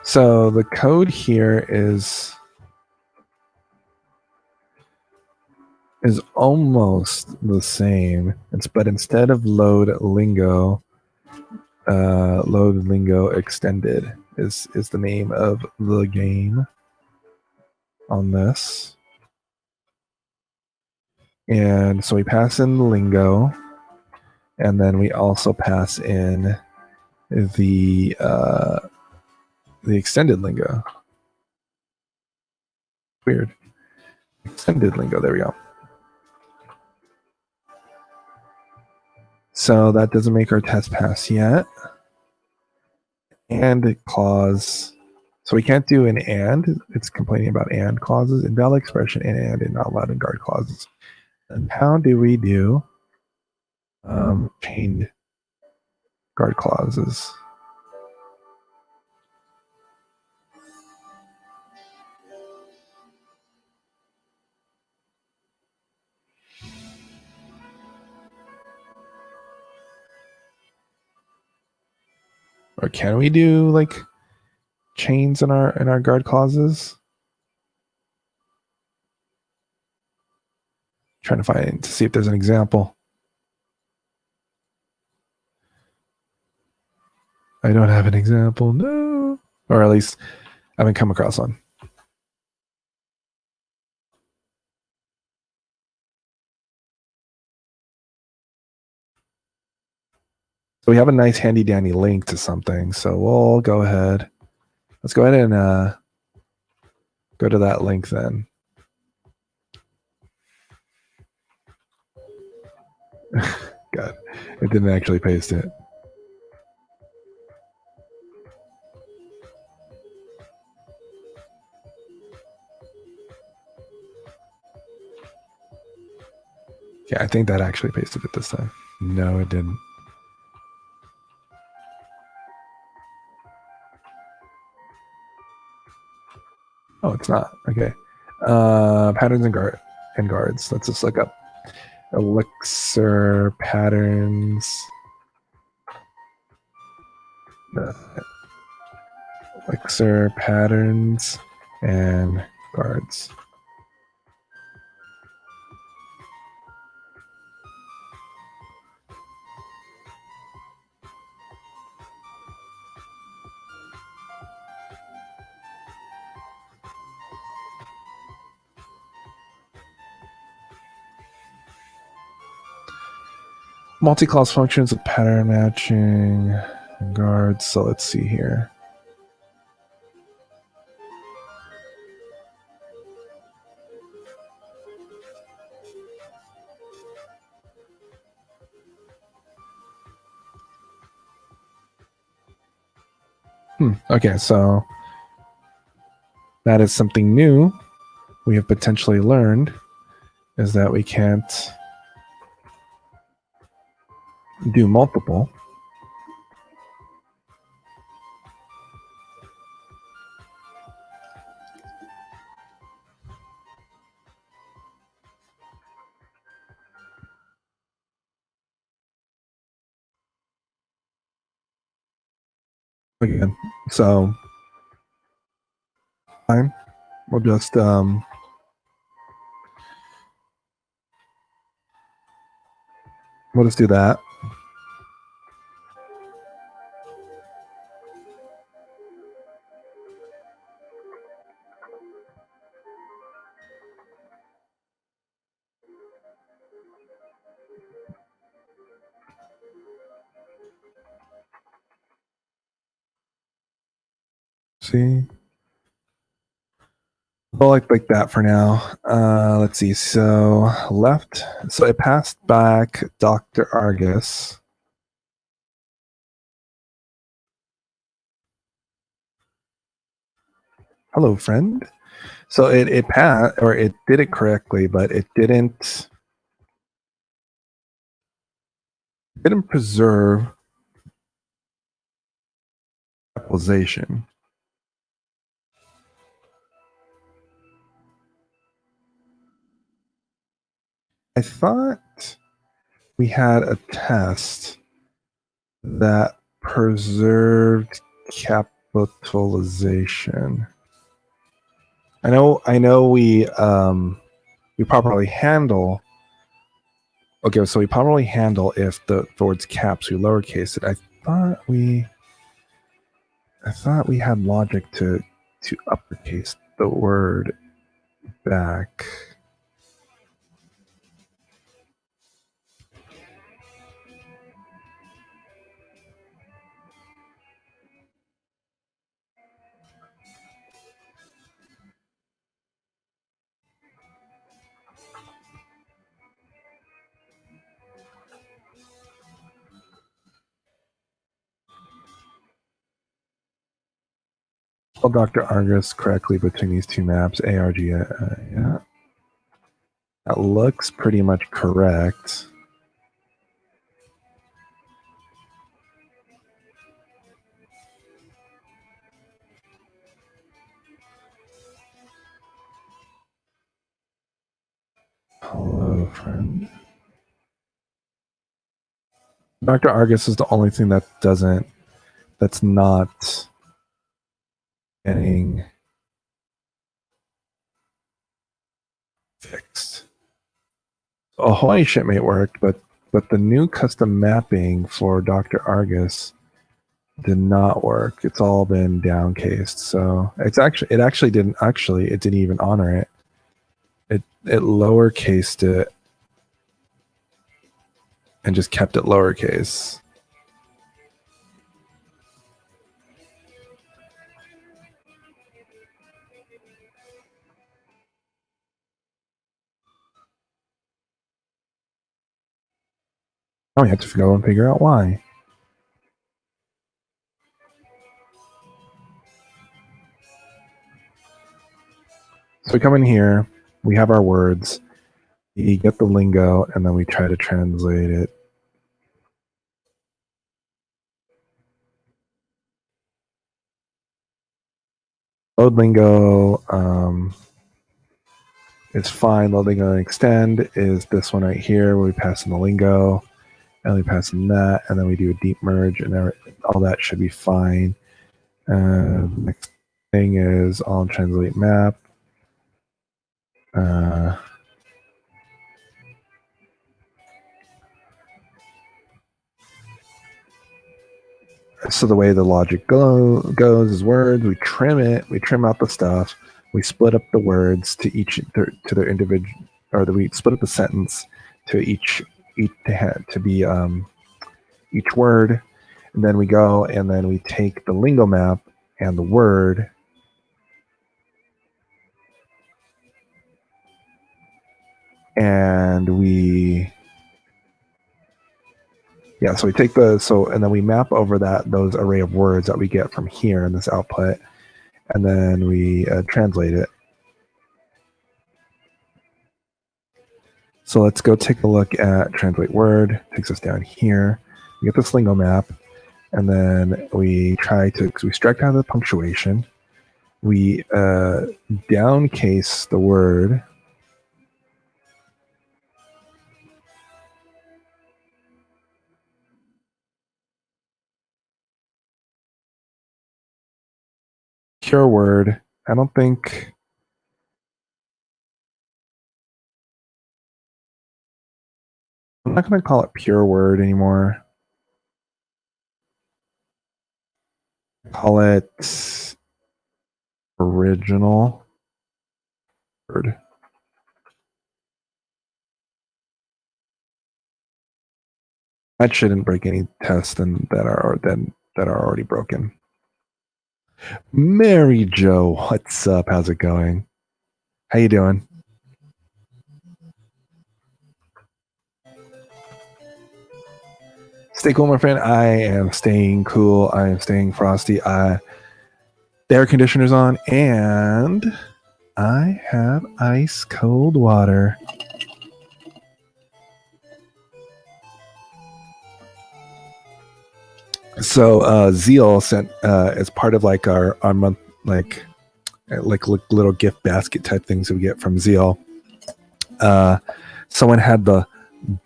So the code here is almost the same. But instead of load lingo extended is the name of the game on this. And so we pass in the lingo, and then we also pass in the extended lingo. Weird. Extended lingo, there we go. So that doesn't make our test pass yet. And clause. So we can't do an and. It's complaining about and clauses, invalid expression, and not allowed in guard clauses. And how do we do chained guard clauses? Or can we do like chains in our guard clauses? Trying to see if there's an example. I don't have an example, no. Or at least I haven't come across one. So we have a nice handy dandy link to something. So we'll go ahead. Let's go ahead and go to that link then. God, it didn't actually paste it. Yeah, I think that actually pasted it this time. No, it didn't. Oh, it's not. Okay. Patterns and guards. Let's just look up Elixir patterns. Elixir patterns and guards. Multi-clause functions with pattern matching and guards. So let's see here. Okay, so that is something new we have potentially learned, is that we can't do multiple. Again, so fine. We'll just we'll just do that. See, well, like that for now. Let's see. So left. So it passed back Dr. Argus. Hello, friend. So it passed, or it did it correctly, but it didn't preserve capitalization. I thought we had a test that preserved capitalization. I know we properly handle. Okay, so we properly handle if the word's caps, we lowercase it. I thought we had logic to uppercase the word back. Spell Dr. Argus correctly between these two maps. ARG, yeah. That looks pretty much correct. Hello, friend. Dr. Argus is the only thing that's not getting fixed. A Hawaii shipmate worked, but the new custom mapping for Dr. Argus did not work. It's all been downcased. So it didn't even honor it. It lowercased it and just kept it lowercase. Now we have to go and figure out why. So we come in here, we have our words, we get the lingo, and then we try to translate it. Load lingo is fine. Load lingo and extend is this one right here where we pass in the lingo, and we pass in that, and then we do a deep merge, and all that should be fine. Next thing is all translate map. So the way the logic goes is words. We trim it. We trim out the stuff. We split up the words to their individual, or we split up the sentence to each to be each word, and then we go and then we take the lingo map and the word, and so we take and then we map over those array of words that we get from here in this output, and then we translate it. So let's go take a look at translate word. Takes us down here. We get this Lingo map, and then we try to, because we strike out the punctuation, we downcase the word. Pure word. I don't think. I'm not going to call it pure word anymore. Call it original word. That shouldn't break any tests that are already broken. Mary Jo, what's up? How's it going? How you doing? Stay cool, my friend. I am staying cool. I am staying frosty. The air conditioner's on, and I have ice cold water. So Zeal sent as part of like our month like little gift basket type things that we get from Zeal. Someone had the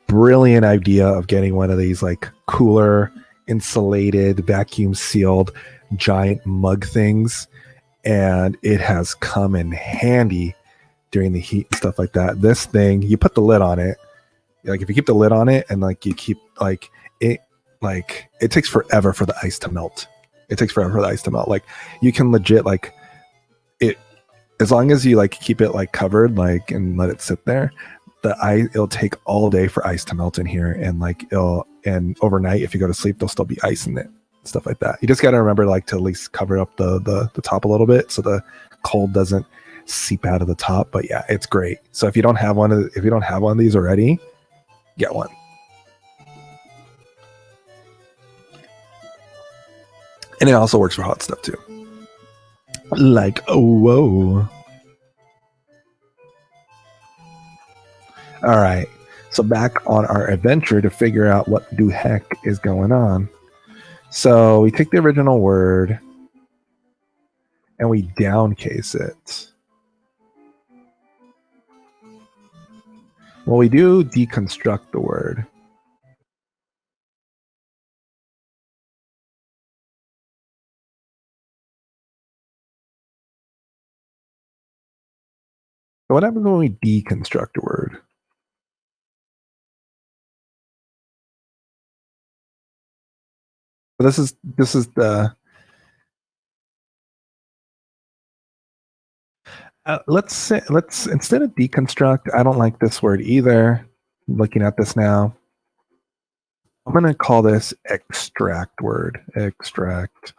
brilliant idea of getting one of these like cooler, insulated, vacuum sealed, giant mug things, and it has come in handy during the heat and stuff like that. This thing, you put the lid on it. Like if you keep the lid on it and like you keep like it takes forever for the ice to melt. It takes forever for the ice to melt. Like you can legit like it as long as you like keep it like covered like and let it sit there. The ice, it'll take all day for ice to melt in here, and like and overnight if you go to sleep, there'll still be ice in it, stuff like that. You just got to remember like to at least cover up the top a little bit so the cold doesn't seep out of the top. But yeah, it's great. So if you don't have one of these already, get one. And it also works for hot stuff too. Like, oh, whoa. All right. So back on our adventure to figure out what the heck is going on. So we take the original word and we downcase it. Well, we do deconstruct the word. So what happens when we deconstruct a word? So this is the let's instead of deconstruct, I don't like this word either. Looking at this now, I'm going to call this extract word. Extract.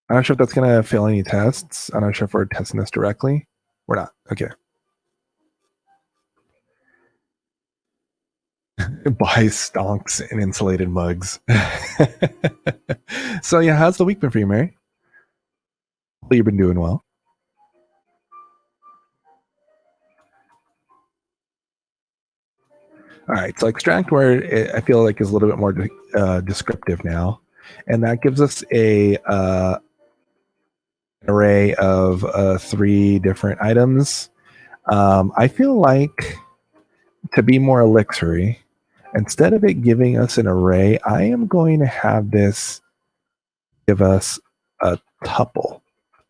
I'm not sure if that's going to fail any tests. I'm not sure if we're testing this directly. We're not. Okay. Buy stonks and insulated mugs. So yeah, how's the week been for you, Mary? Hopefully you've been doing well. All right, so extract word I feel like is a little bit more descriptive now, and that gives us a an array of 3 different items. I feel like to be more Elixir-y, instead of it giving us an array, I am going to have this give us a tuple.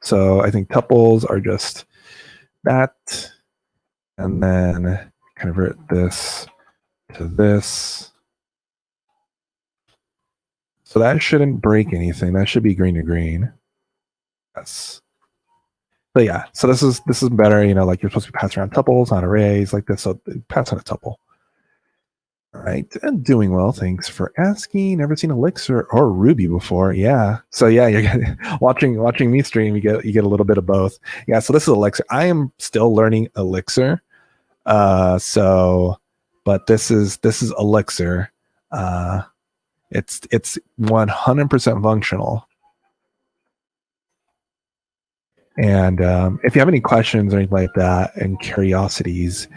So I think tuples are just that, and then convert this to this. So that shouldn't break anything. That should be green to green. Yes. But yeah, so this is better, you know, like you're supposed to be passing around tuples, not arrays like this. So pass on a tuple. All right, and doing well. Thanks for asking. Never seen Elixir or Ruby before. Yeah. So yeah, you're watching me stream. You get a little bit of both. Yeah. So this is Elixir. I am still learning Elixir. But this is Elixir. It's 100% functional. And if you have any questions or anything like that and curiosities,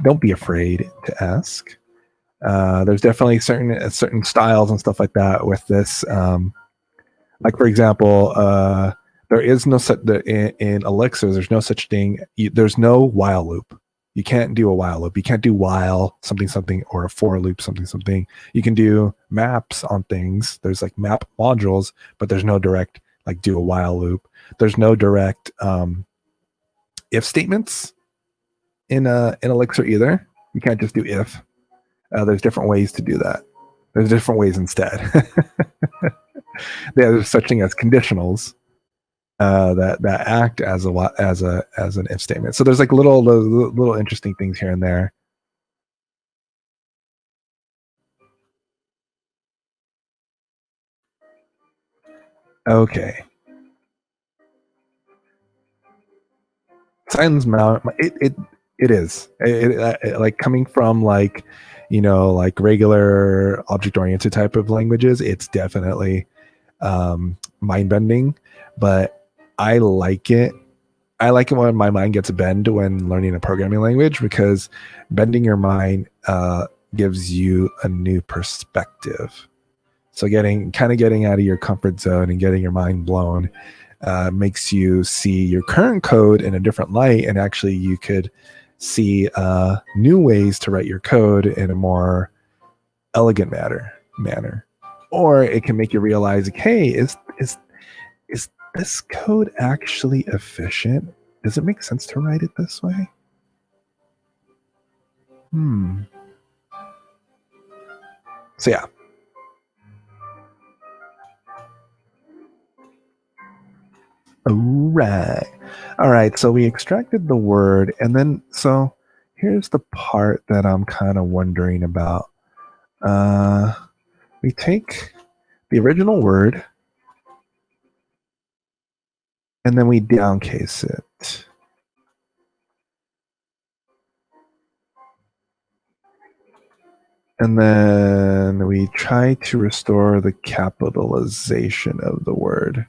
don't be afraid to ask. There's definitely certain styles and stuff like that with this. Like for example, there is no such in Elixir. There's no such thing. There's no while loop. You can't do a while loop. You can't do while something something or a for loop something something. You can do maps on things. There's like map modules, but there's no direct like do a while loop. There's no direct if statements in Elixir either. You can't just do if. There's different ways to do that. There's different ways instead. There's such thing as conditionals that act as an if statement. So there's like little interesting things here and there. Okay. Sounds it is like coming from like like regular object oriented type of languages. It's definitely mind bending, but I like it. I like it when my mind gets bent when learning a programming language, because bending your mind gives you a new perspective. So getting out of your comfort zone and getting your mind blown makes you see your current code in a different light, and actually you could see new ways to write your code in a more elegant manner. Or it can make you realize, like, hey, is this code actually efficient? Does it make sense to write it this way? So yeah. All right. So we extracted the word, and then so here's the part that I'm kind of wondering about. We take the original word, and then we downcase it. And then we try to restore the capitalization of the word.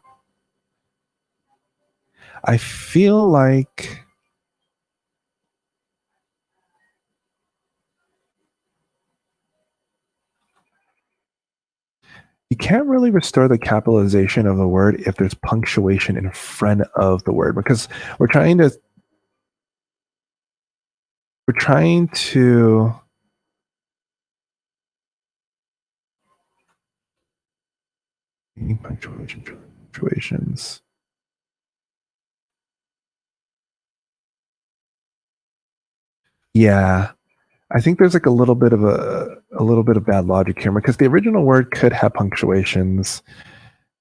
I feel like you can't really restore the capitalization of the word if there's punctuation in front of the word, because we're trying to punctuations. Yeah, I think there's like a little bit of bad logic here, because the original word could have punctuations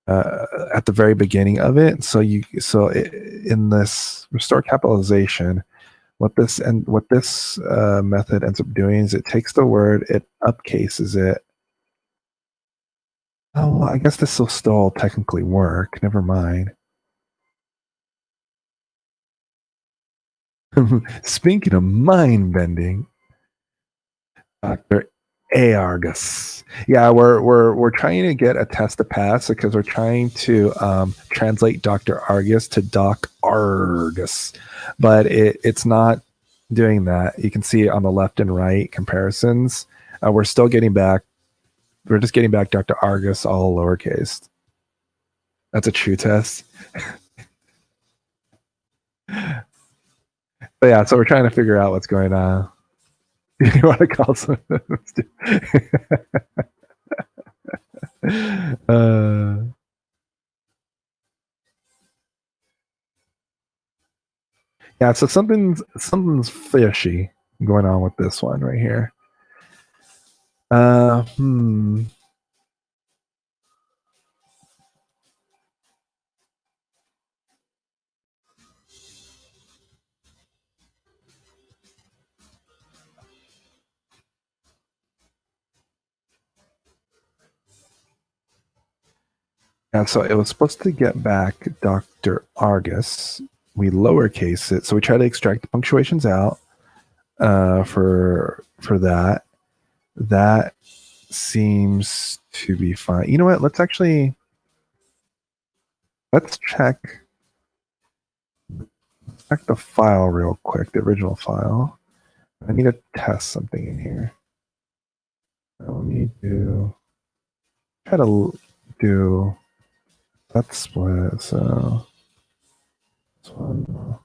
at the very beginning of it. So in this restore capitalization, what this method ends up doing is it takes the word, it upcases it. Oh, well, I guess this will still technically work. Never mind. Speaking of mind bending, Dr. Argus. Yeah, we're trying to get a test to pass because we're trying to translate Dr. Argus to Doc Argus, but it's not doing that. You can see on the left and right comparisons. We're still getting back. We're just getting back Dr. Argus all lowercase. That's a true test. But yeah, so we're trying to figure out what's going on. You want to call some? Yeah, so something's fishy going on with this one right here. Yeah, so it was supposed to get back Dr. Argus. We lowercase it, so we try to extract the punctuations out for that. That seems to be fine. You know what? Let's check the file real quick, the original file. I need to test something in here. try to do that split. So this one.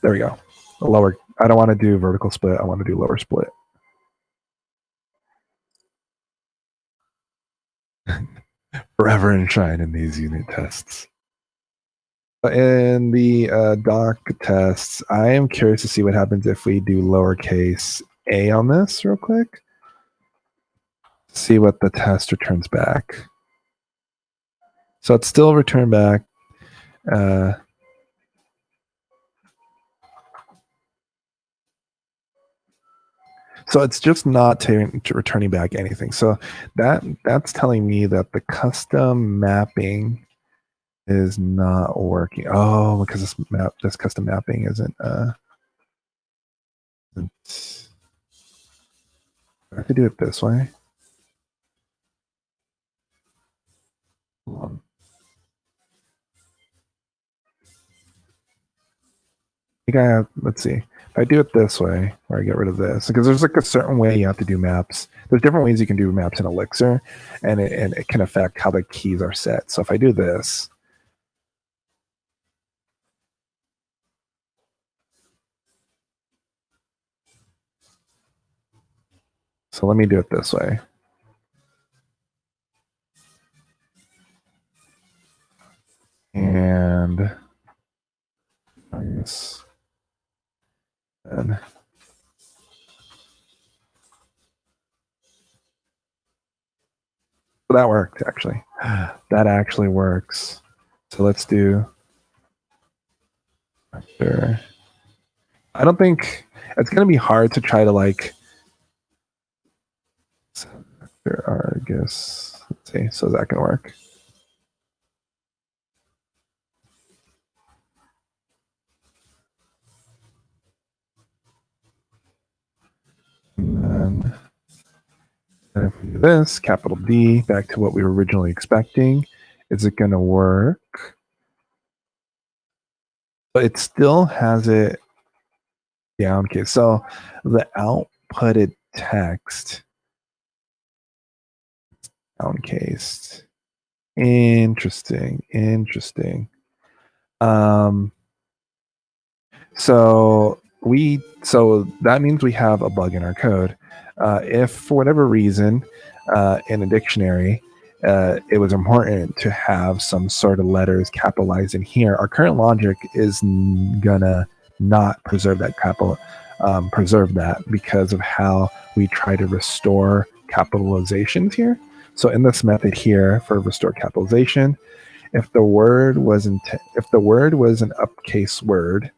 There we go. A lower. I don't want to do vertical split. I want to do lower split. Forever and shine in these unit tests. In the doc tests, I am curious to see what happens if we do lowercase a on this real quick. See what the test returns back. So it's still returned back. So it's just not returning back anything. So that's telling me that the custom mapping is not working. Oh, because this custom mapping isn't. I have to do it this way. Hold on. I think I have. Let's see. If I do it this way, or I get rid of this, because there's like a certain way you have to do maps. There's different ways you can do maps in Elixir, and it can affect how the keys are set. So if I do this. So let me do it this way. And yes. And so that worked actually. That actually works. So let's do. Sure. I don't think it's going to be hard to try to like. There are, I guess. Let's see. So that can work. And then if we do this, capital D, back to what we were originally expecting. Is it going to work? But it still has it downcase. So the outputted text downcased. Interesting. So that means we have a bug in our code. If for whatever reason in a dictionary it was important to have some sort of letters capitalized in here, our current logic is gonna not preserve that preserve that because of how we try to restore capitalizations here. So in this method here for restore capitalization, if the word was an uppercase word,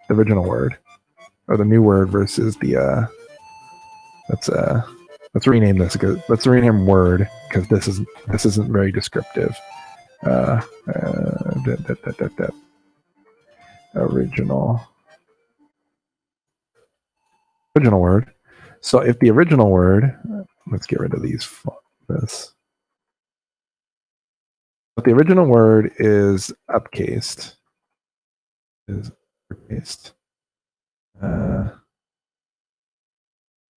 the original word, or the new word versus the let's rename this. Let's rename word because this isn't very descriptive. Original word. So if the original word, let's get rid of this. If the original word is uppercased,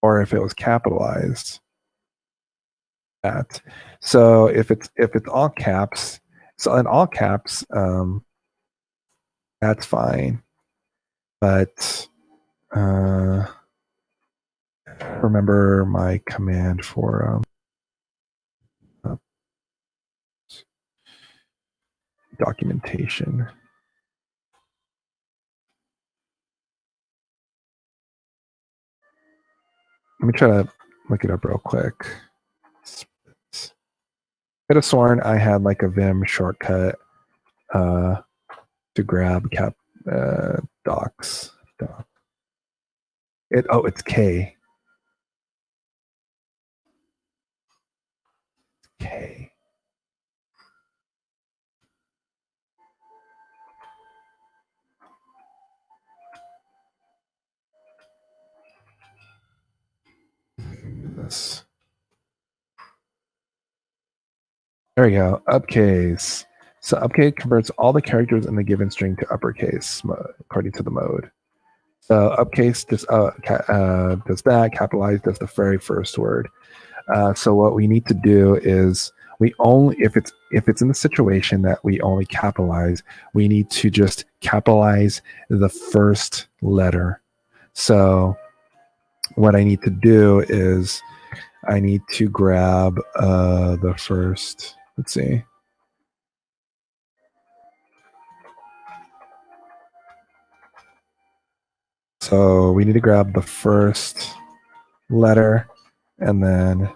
or if it was capitalized, that. So if it's all caps, so in all caps, that's fine. But remember my command for documentation. Let me try to look it up real quick. I could have sworn I had like a Vim shortcut to grab docs. It's K. K. This. There we go. Uppercase. So uppercase converts all the characters in the given string to uppercase according to the mode. Uppercase does that. Capitalize does the very first word. So what we need to do is we only if it's in the situation that we only capitalize, we need to just capitalize the first letter. So what I need to do is I need to grab the first. Let's see. So we need to grab the first letter and then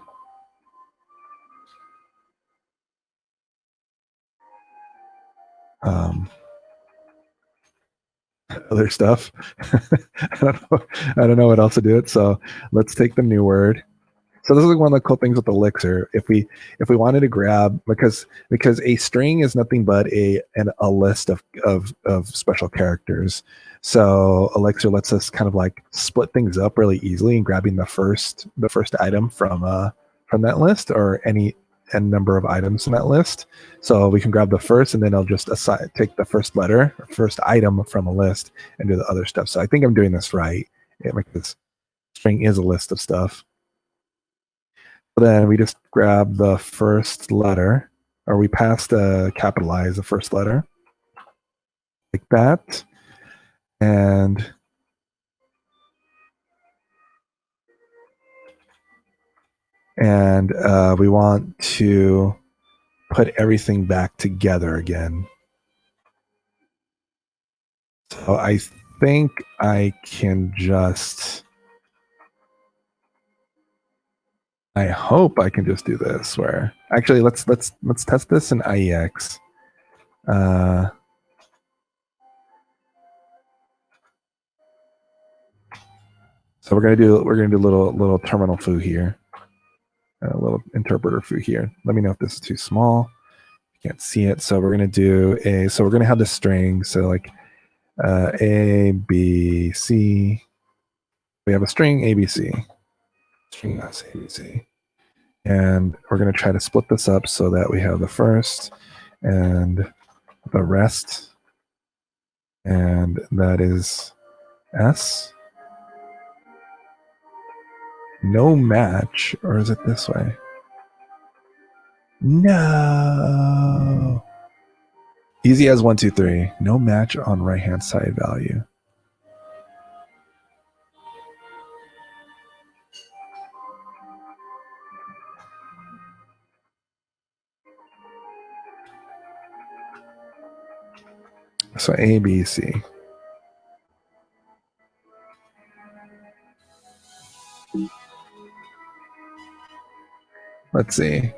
other stuff. I don't know what else to do it. So let's take the new word. So this is one of the cool things with Elixir. If we wanted to grab because a string is nothing but a list of special characters. So Elixir lets us kind of like split things up really easily and grabbing the first item from that list or any n number of items in that list. So we can grab the first and then I'll just take the first letter, or first item from a list and do the other stuff. So I think I'm doing this right. Because string is a list of stuff. Then we just grab the first letter, or we capitalize the first letter like that, and we want to put everything back together again. So I think I can just. I hope I can just do this. Where actually, let's test this in IEX. So we're gonna do a little terminal foo here, a little interpreter foo here. Let me know if this is too small. Can't see it. So we're gonna do so we're gonna have the string. So like A, B, C. We have a string ABC. String S, ABC. And we're gonna try to split this up so that we have the first and the rest. And that is S. No match, or is it this way? No. Easy as 1, 2, 3. No match on right hand side value. So A, B, C. Let's see.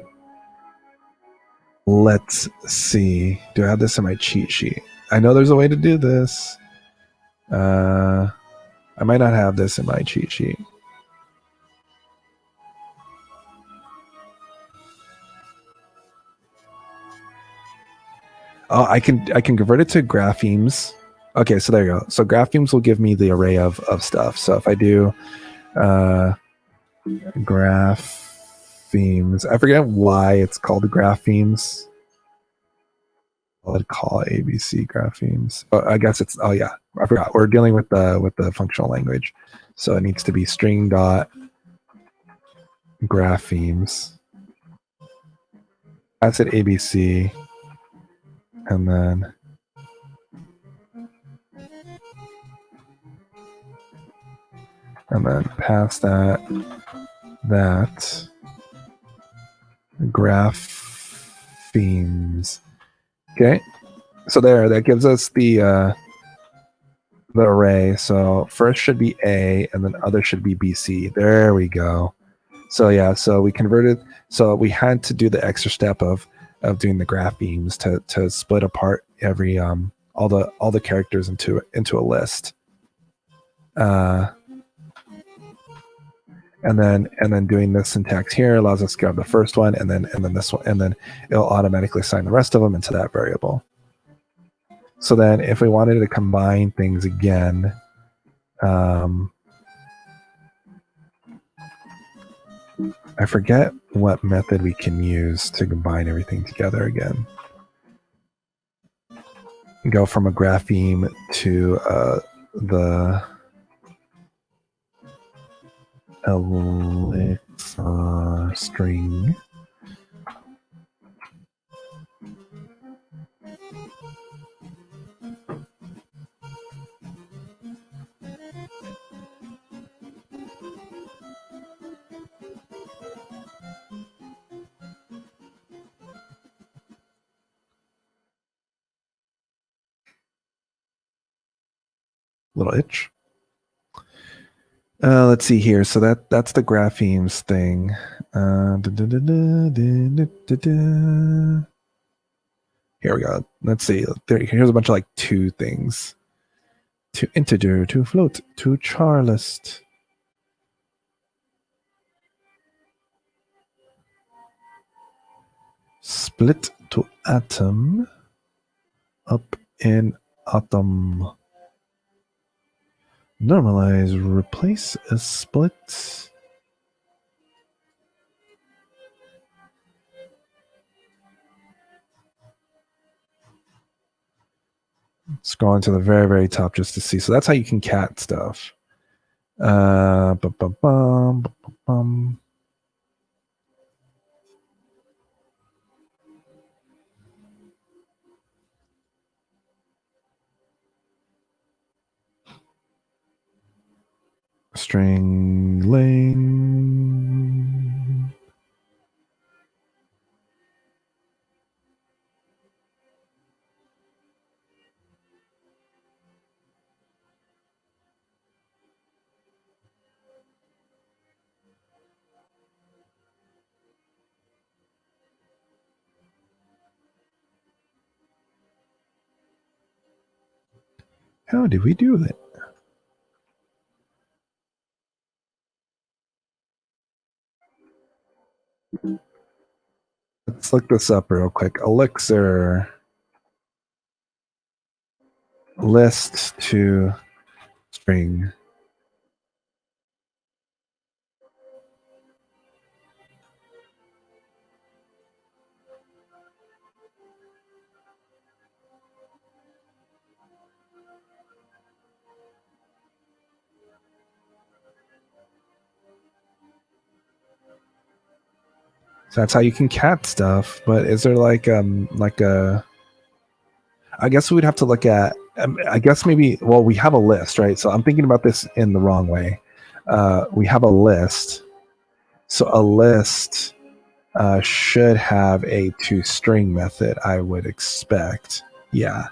Let's see. Do I have this in my cheat sheet? I know there's a way to do this. I might not have this in my cheat sheet. Oh, I can convert it to graphemes. Okay, so there you go. So graphemes will give me the array of stuff. So if I do graphemes, I forget why it's called graphemes. I'll call ABC graphemes. Oh, I guess it's I forgot. We're dealing with the functional language, so it needs to be string dot graphemes. That's at ABC, and then pass that graphemes. Okay, so that gives us the array. So first should be A, and then other should be BC. There we go. So yeah, so we converted. So we had to do the extra step of doing the graphemes to split apart every all the characters into a list. And then doing this syntax here allows us to grab the first one and then this one, and then it'll automatically assign the rest of them into that variable. So then if we wanted to combine things again, I forget what method we can use to combine everything together again. Go from a grapheme to the Elixir string. Little itch. Let's see here. So that's the graphemes thing. Here we go. Let's see. Here's a bunch of like to things. To integer, to float, to char list. Split to atom. Up in atom. Normalize, replace a split. Scrolling to the very, very top just to see. So that's how you can cat stuff. Bum, bum, bum, bum, bum. String lane. How did we do that? Let's look this up real quick. Elixir list to string. So that's how you can cat stuff. But is there like a? I guess we'd have to look at. I guess maybe. Well, we have a list, right? So I'm thinking about this in the wrong way. We have a list. So a list should have a toString method, I would expect. Yeah.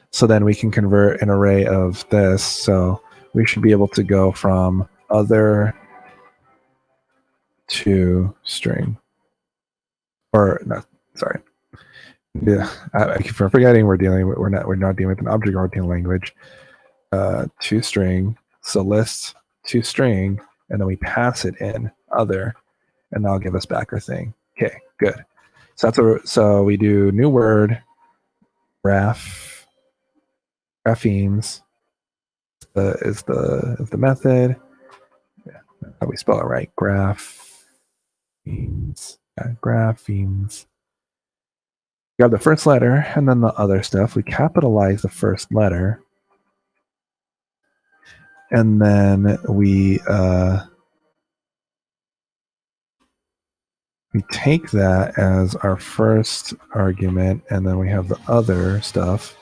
So then we can convert an array of this. So we should be able to go from other to string. Or no, sorry. Yeah, I keep forgetting we're not dealing with an object-oriented language. To string, so list to string, and then we pass it in other, and that'll give us back our thing. Okay, good. So we do new word, graphemes is the method. Yeah, that's how we spell it right. Graphemes. Yeah, graphemes. We have the first letter and then the other stuff. We capitalize the first letter. And then we take that as our first argument, and then we have the other stuff.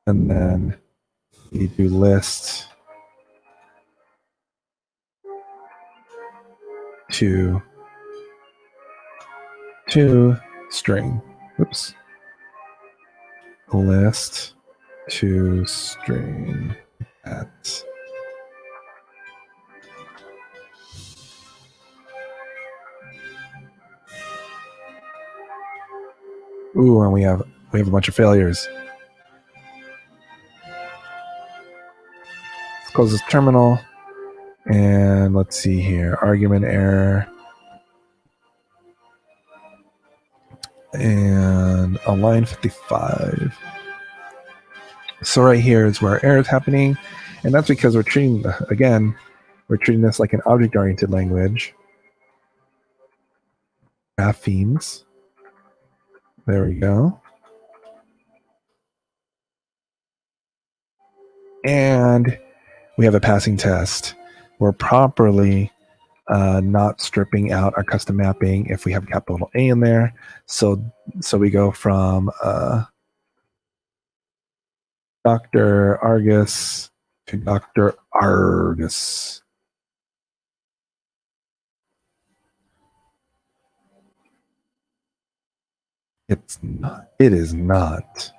And then we do list to string. Oops. List to string at. Ooh, and we have a bunch of failures. Let's close this terminal. And let's see here. Argument error. And on line 55. So right here is where our error is happening. And that's because we're treating this like an object-oriented language. Graphemes. There we go. And we have a passing test. We're properly not stripping out our custom mapping if we have capital A in there. So we go from Dr. Argus to Dr. Argus. It's not. It is not.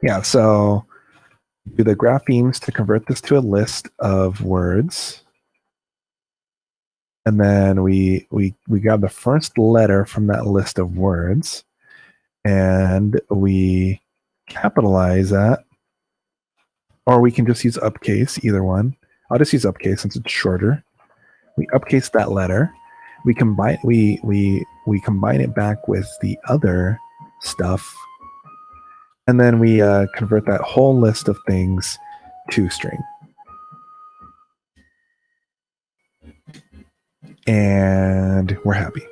Yeah, so do the graphemes to convert this to a list of words. And then we grab the first letter from that list of words and we capitalize that. Or we can just use upcase, either one. I'll just use upcase since it's shorter. We upcase that letter. We combine combine it back with the other stuff, and then we convert that whole list of things to string. And we're happy.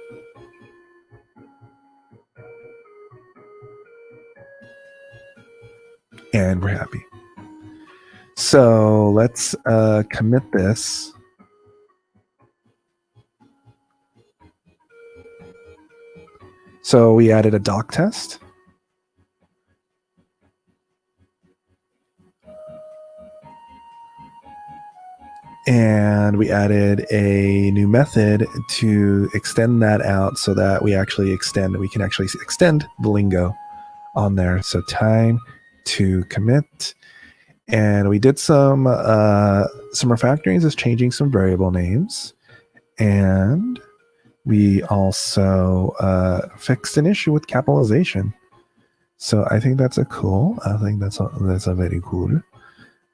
And we're happy. So let's commit this. So we added a doc test. And we added a new method to extend that out so that we can actually extend the lingo on there. So time to commit. And we did some refactorings, is changing some variable names. And we also fixed an issue with capitalization. So I think that's cool. I think that's a very cool.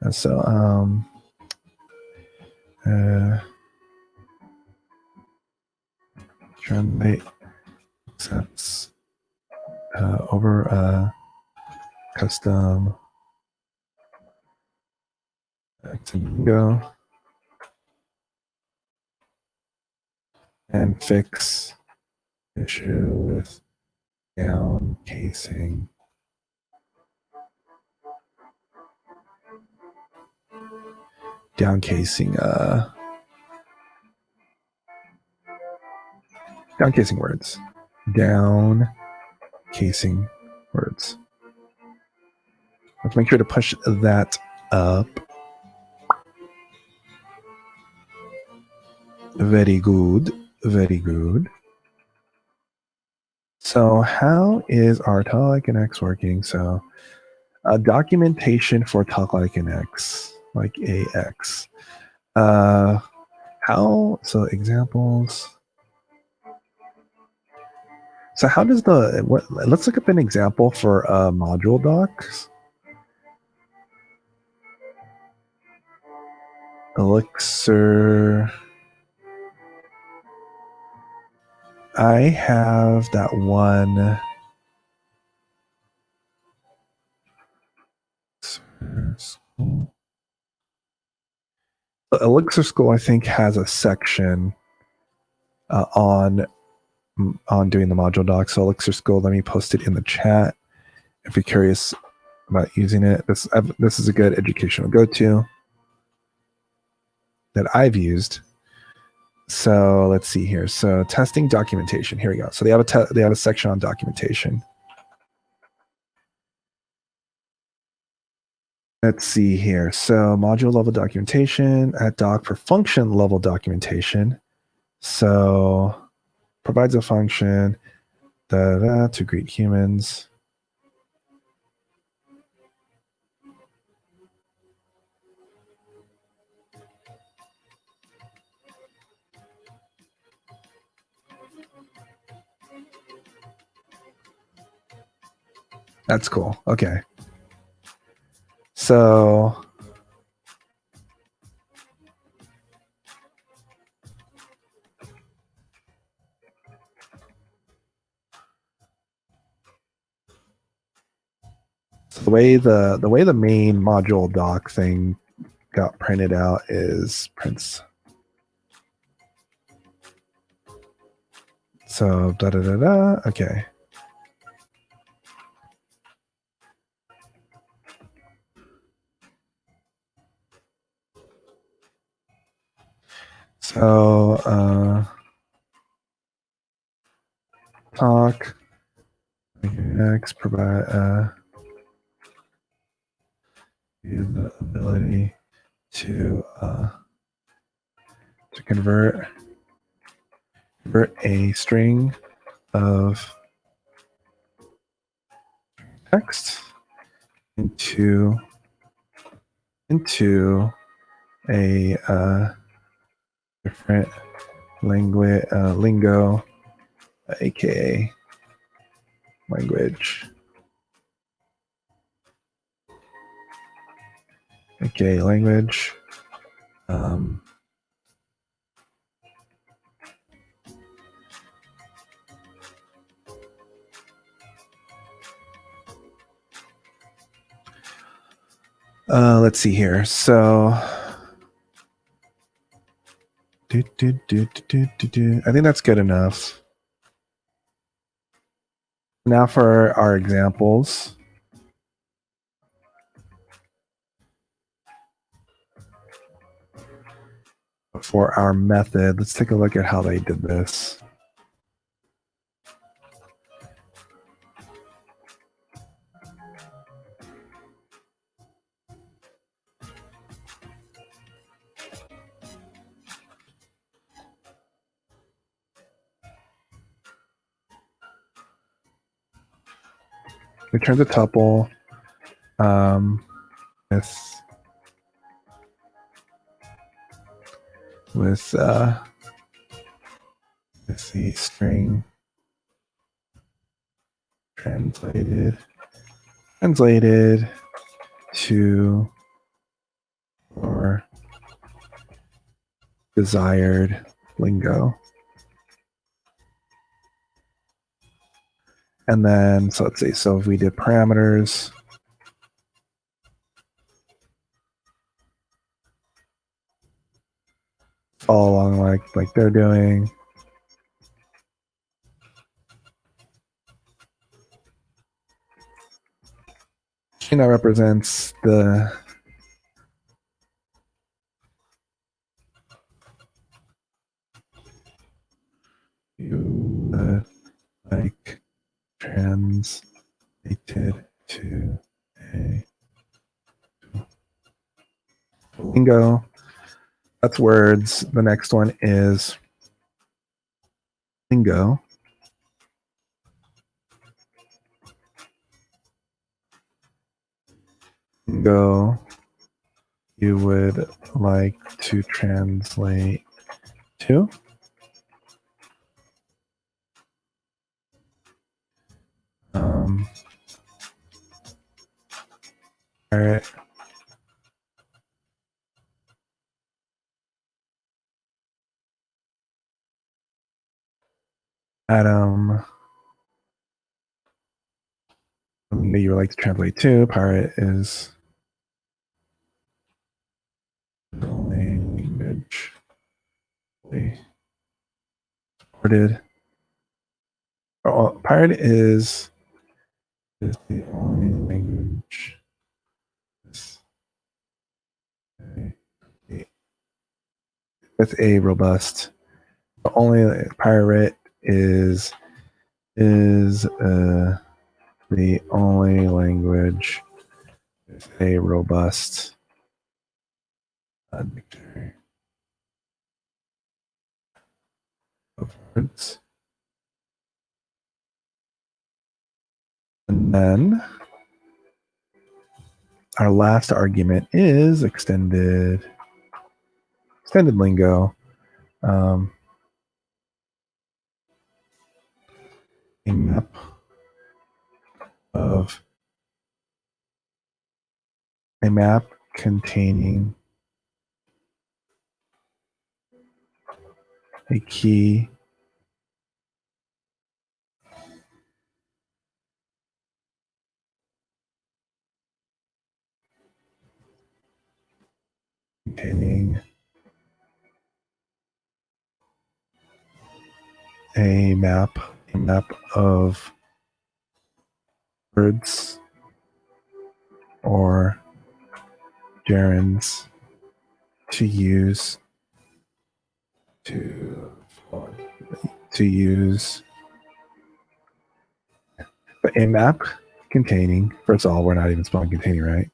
And so translate accepts over custom to Lingo and fix issue with down casing. Down casing words. Down casing words. Let's make sure to push that up. Very good. Very good. So how is our Talk Like an X working? So documentation for Talk Like an X, like AX. So examples. So how does let's look up an example for module docs. Elixir. I have that one. Elixir School, I think, has a section on doing the module doc. So Elixir School, let me post it in the chat if you're curious about using it. This is a good educational go-to that I've used. So let's see here. So testing documentation. Here we go. So they have a section on documentation. Let's see here. So module level documentation at doc for function level documentation. So provides a function to greet humans. That's cool. Okay. So the way the main module doc thing got printed out is prints. So okay. So talk hex provide the ability to convert a string of text into a different language lingo, aka language, aka language. Let's see here. So, I think that's good enough. Now for our examples. For our method, let's take a look at how they did this. Returns a tuple with the string translated to our desired lingo. And then, so let's see, so if we did parameters, follow along like they're doing. That represents the like translated to a lingo. That's words. The next one is lingo. Lingo you would like to translate to. All right. Adam, something that you would like to translate to. Pirate is language supported. Oh, pirate is the only language. With a robust. The only pirate is the only language with a robust dictionary of words. And then our last argument is extended lingo. A map containing a key containing a map of words or gerunds to use to use but a map containing, first of all, we're not even spelling containing, right?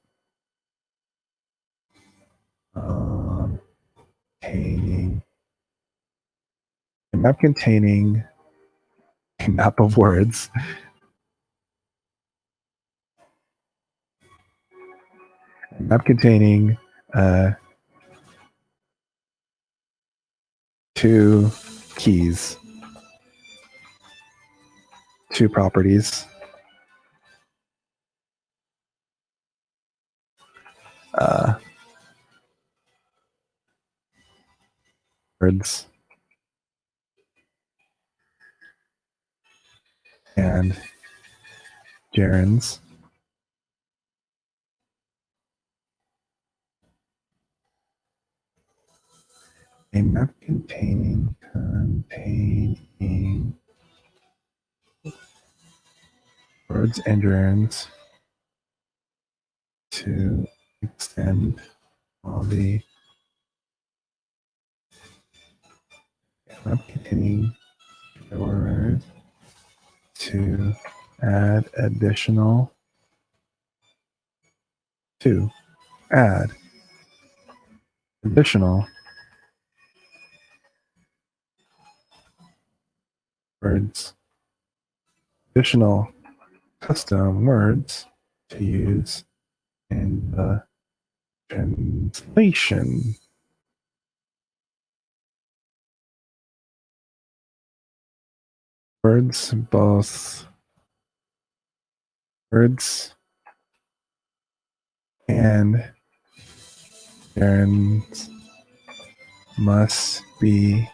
Containing a map containing a map of words a map containing two keys, two properties, words, and gerunds. A map containing words and gerunds to extend all the map containing words to add additional words, additional custom words to use in the translation. Both words and gerunds must be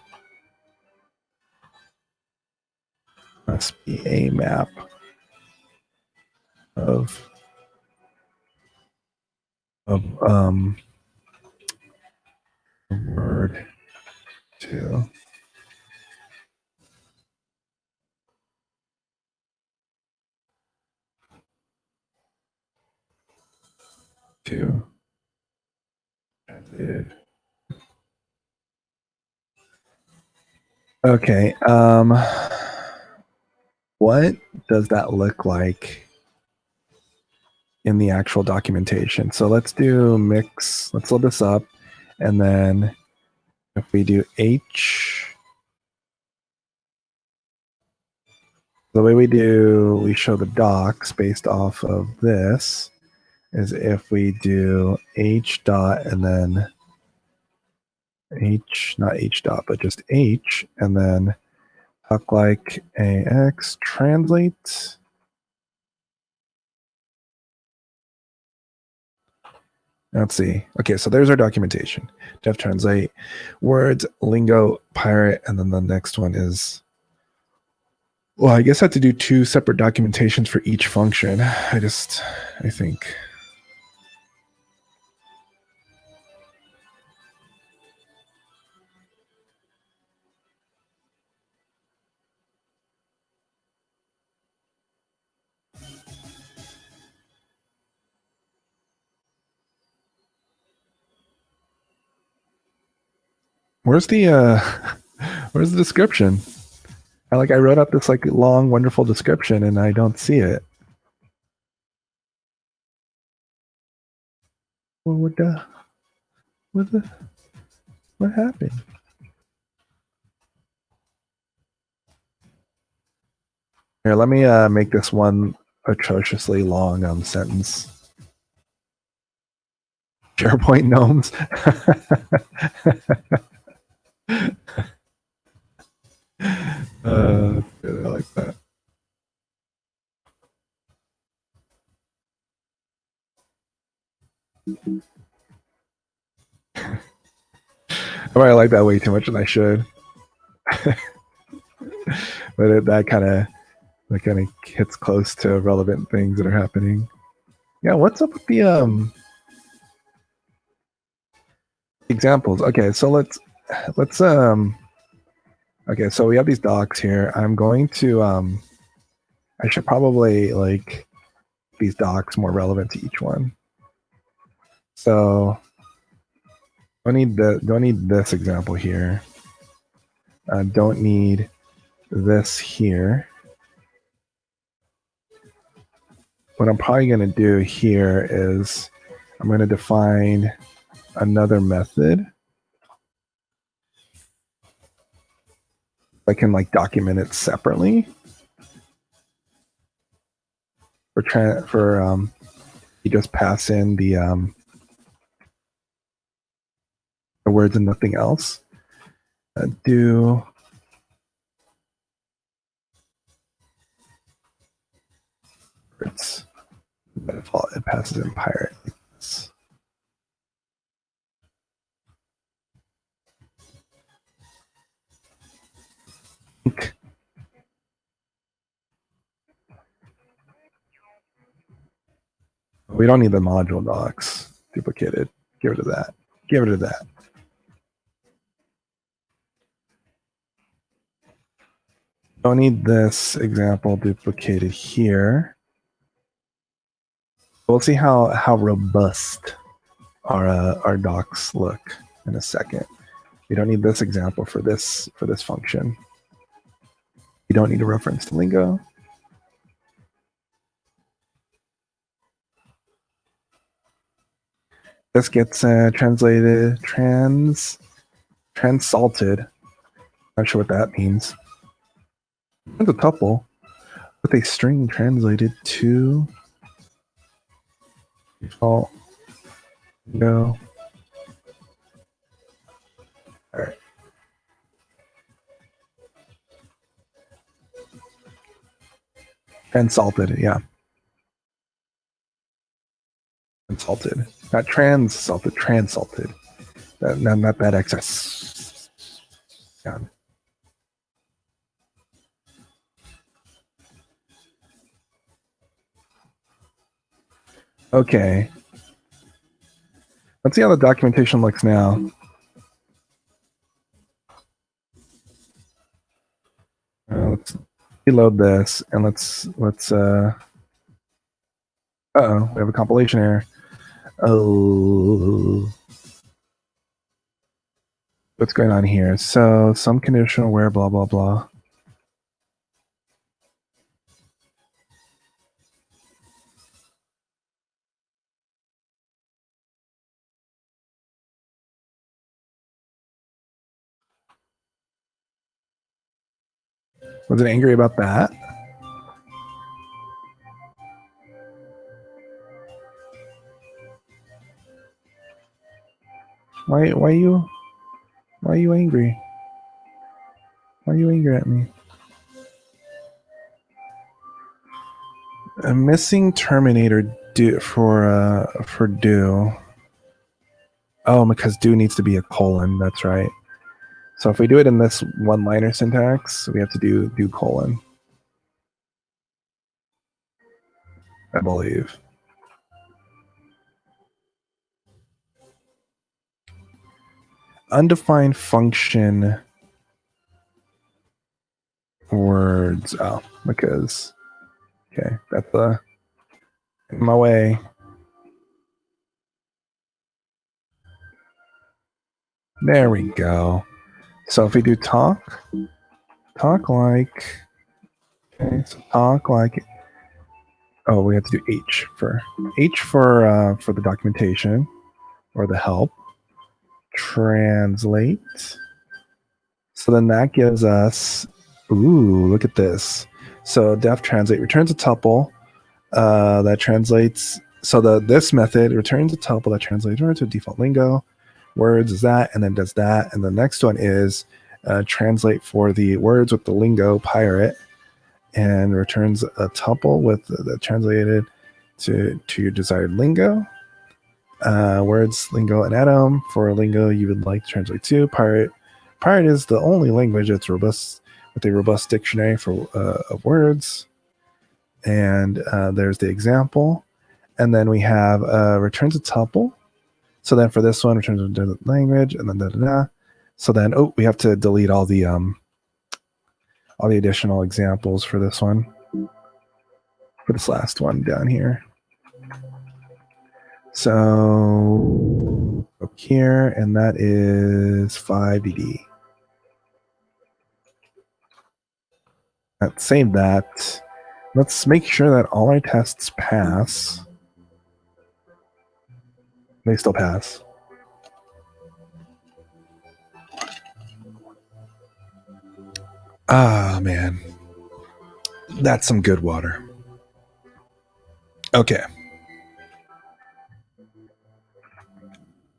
a map of word to translated. Okay. What does that look like in the actual documentation? So let's do mix. Let's load this up. And then if we do H, the way we show the docs based off of this is if we do H dot and then H, not H dot, but just H, and then talk like AX translate. Let's see. Okay, so there's our documentation. Def translate words, lingo, pirate, and then the next one is, well, I guess I have to do two separate documentations for each function. I think. Where's the where's the description? I wrote up this long, wonderful description and I don't see it. Well, what happened? Here, let me make this one atrociously long sentence. SharePoint gnomes. I like that. I might like that way too much than I should. But that kind of hits close to relevant things that are happening. Yeah, what's up with the examples? Okay, so let's okay, so we have these docs here. I'm going to I should probably these docs more relevant to each one. So do I need this example here? Don't need this here. What I'm probably going to do here is I'm going to define another method. I can like document it separately. You just pass in the words and nothing else. Do it's by default it passes in pirate like this. We don't need the module docs duplicated. Get rid of that. Get rid of that. Don't need this example duplicated here. We'll see how robust our docs look in a second. We don't need this example for this function. You don't need a reference to Lingo. This gets translated transalted. Not sure what that means. It's a tuple with a string translated to default Lingo. All right. Transalted, yeah. Transalted. Not transalted, transalted. Not that excess. Yeah. Okay. Let's see how the documentation looks now. Let's reload this and let's uh-oh, we have a compilation error. Oh, what's going on here? So some conditional where blah blah blah. Was it angry about that? Why are you angry? Why are you angry at me? A missing terminator do for do. Oh, because do needs to be a colon. That's right. So if we do it in this one-liner syntax, we have to do colon. I believe. Undefined function words. Oh, because okay, that's in my way. There we go. So if we do talk like, okay, so talk like. Oh, we have to do H for the documentation or the help. Translate. So then that gives us. Ooh, look at this. So def translate returns a tuple that translates. So this method returns a tuple that translates to default lingo. Words is that, and then does that. And the next one is translate for the words with the lingo pirate, and returns a tuple with the translated to your desired lingo. Words, lingo, and atom for lingo you would like to translate to. Pirate is the only language that's robust with a robust dictionary for of words. And there's the example. And then we have returns a tuple. So then for this one, returns a language, and then da-da-da. So then, we have to delete all the additional examples for this one. For this last one down here. So up here, and that is 5dd. Let's save that. Let's make sure that all our tests pass. They still pass. Ah, man. That's some good water. Okay.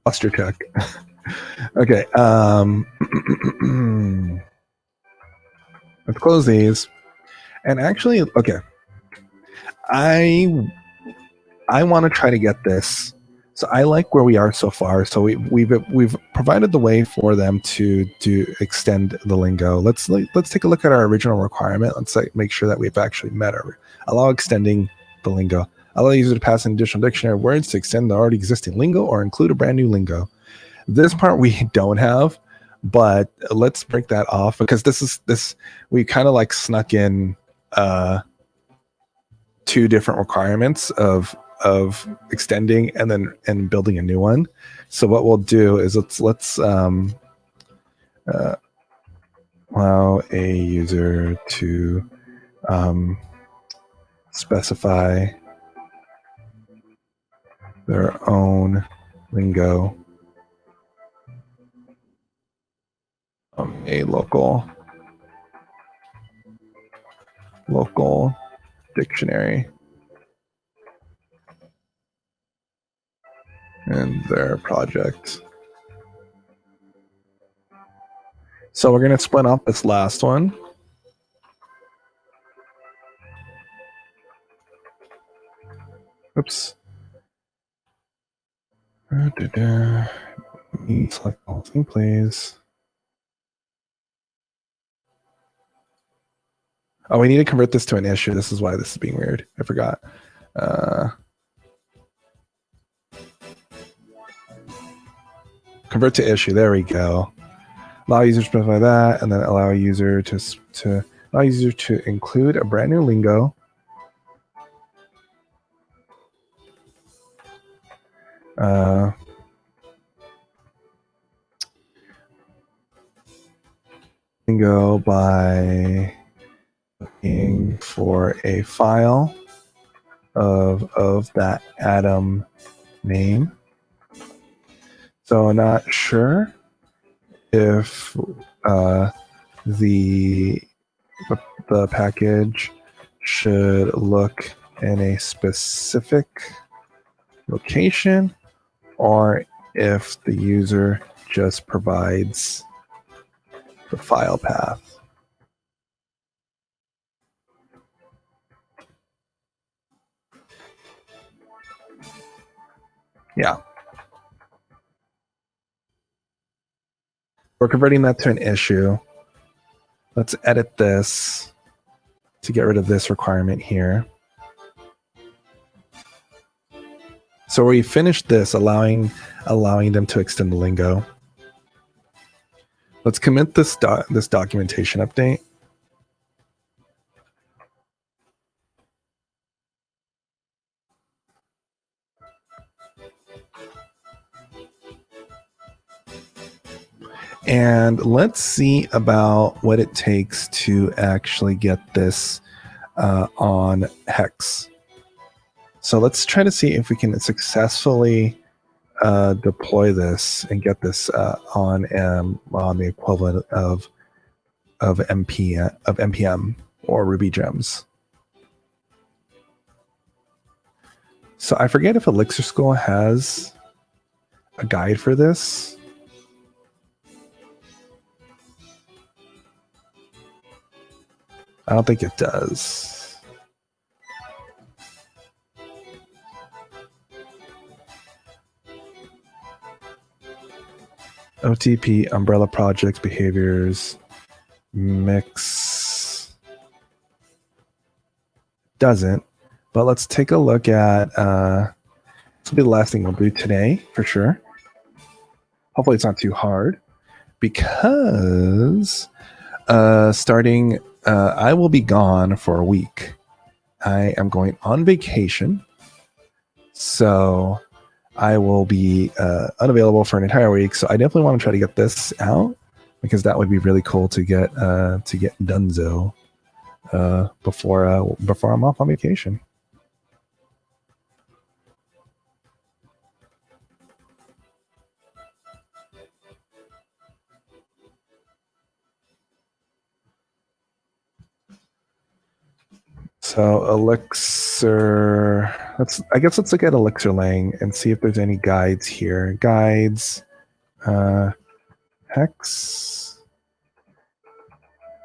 Buster check. Okay. Let's close these. And actually, okay. I want to try to get this. So I like where we are so far. So we've provided the way for them to extend the lingo. Let's take a look at our original requirement. Let's make sure that we've actually met our allow extending the lingo. Allow the user to pass an additional dictionary of words to extend the already existing lingo or include a brand new lingo. This part we don't have, but let's break that off because this we kind of like snuck in two different requirements of extending and building a new one. So what we'll do is let's allow a user to specify their own lingo a local dictionary in their project. So we're going to split up this last one. Oops. Select the whole thing, please. Oh, we need to convert this to an issue. This is why this is being weird. I forgot. Convert to issue. There we go. Allow user to specify that, and then allow a user to include a brand new lingo. Lingo by looking for a file of that atom name. So I'm not sure if the package should look in a specific location or if the user just provides the file path. Yeah. We're converting that to an issue. Let's edit this to get rid of this requirement here. So we finished this, allowing them to extend the lingo. Let's commit this documentation update. And let's see about what it takes to actually get this on Hex. So let's try to see if we can successfully deploy this and get this on the equivalent of npm or Ruby gems. So I forget if Elixir School has a guide for this. I don't think it does. OTP, umbrella projects, behaviors, mix. Doesn't. But let's take a look at, this will be the last thing we'll do today, for sure. Hopefully it's not too hard. Because starting, I will be gone for a week. I am going on vacation. So I will be unavailable for an entire week. So I definitely want to try to get this out because that would be really cool to get Dunzo. before I'm off on vacation. So Elixir, I guess let's look at Elixir Lang and see if there's any guides here. Guides, hex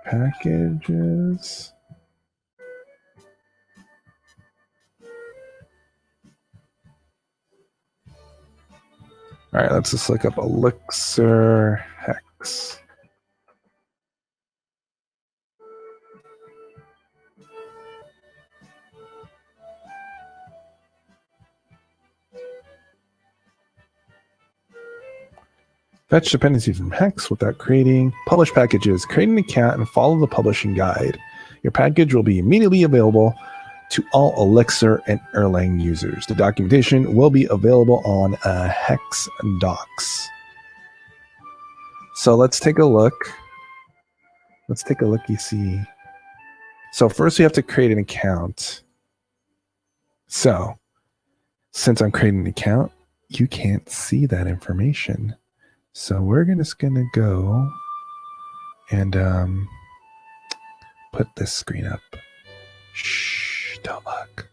packages. All right, let's just look up Elixir hex. Fetch dependency from Hex without creating. Publish packages. Create an account and follow the publishing guide. Your package will be immediately available to all Elixir and Erlang users. The documentation will be available on Hex docs. So let's take a look. Let's take a look. You see. So first we have to create an account. So since I'm creating an account, you can't see that information. So we're just going to go and put this screen up. Shh, don't look.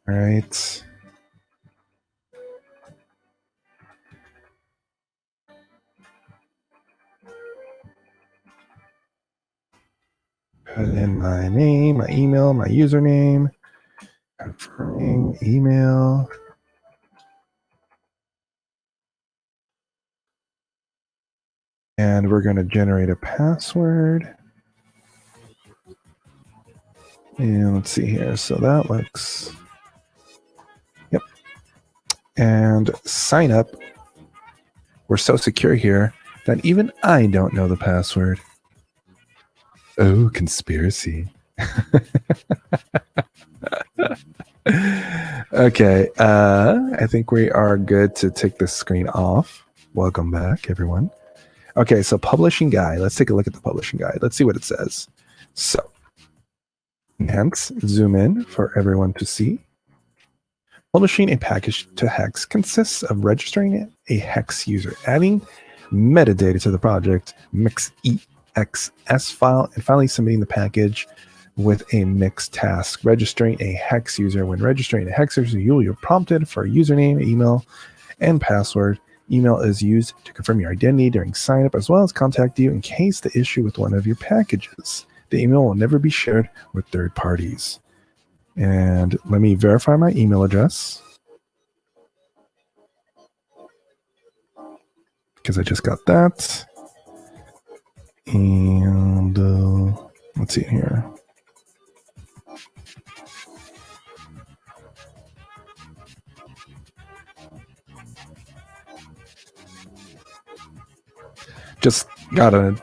All right. Put in my name, my email, my username, confirming email. And we're going to generate a password. And let's see here. So that looks, yep. And sign up. We're so secure here that even I don't know the password. Oh, conspiracy. Okay, I think we are good to take this screen off. Welcome back, everyone. Okay, so publishing guide. Let's take a look at the publishing guide. Let's see what it says. So, hence, zoom in for everyone to see. Publishing a package to Hex consists of registering a Hex user, adding metadata to the project, mix EXS file, and finally submitting the package with a mix task. Registering a Hex user. When registering a Hex user, you will be prompted for a username, email, and password. Email is used to confirm your identity during sign up, as well as contact you in case the issue with one of your packages. The email will never be shared with third parties. And let me verify my email address, because I just got that. And let's see here. Just got an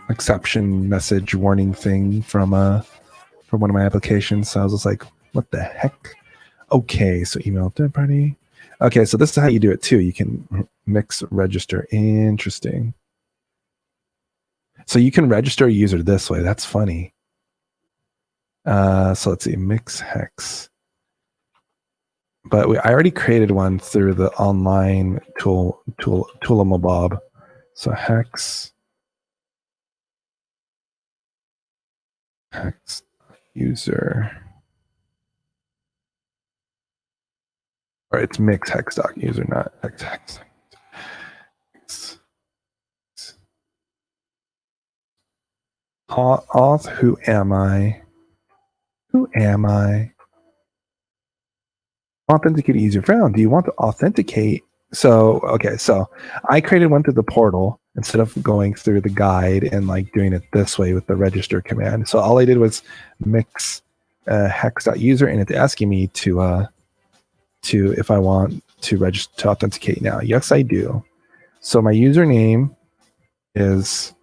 exception message warning thing from one of my applications. So I was just like, what the heck? Okay, so email third party. Okay, so this is how you do it too. You can mix register. Interesting. So you can register a user this way. That's funny. So let's see, mix hex. But I already created one through the online toolamabob. So hex user. Or it's mix hex.user, not hex. Auth, who am I? Who am I? Authenticate user found. Do you want to authenticate? So, okay, so I created one through the portal instead of going through the guide and like doing it this way with the register command. So all I did was mix hex.user, and it's asking me to if I want to register to authenticate now. Yes, I do. So my username is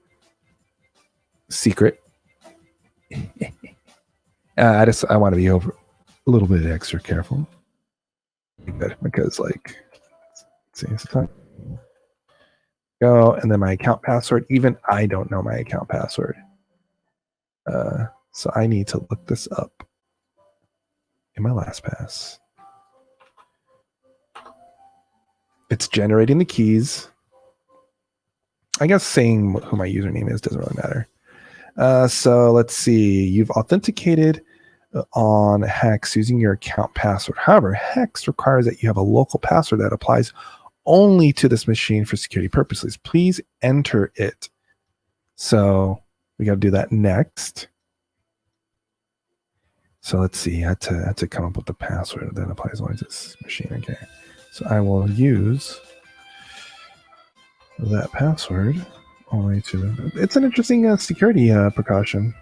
secret. I want to be a little bit extra careful because like, let's see, go, and then my account password. Even I don't know my account password. So I need to look this up in my LastPass. It's generating the keys. I guess saying who my username is doesn't really matter. So let's see. You've authenticated on Hex using your account password. However, Hex requires that you have a local password that applies only to this machine for security purposes. Please enter it. So we got to do that next. So let's see. I had to come up with the password that applies only to this machine. Okay. So I will use that password only to. It's an interesting security precaution,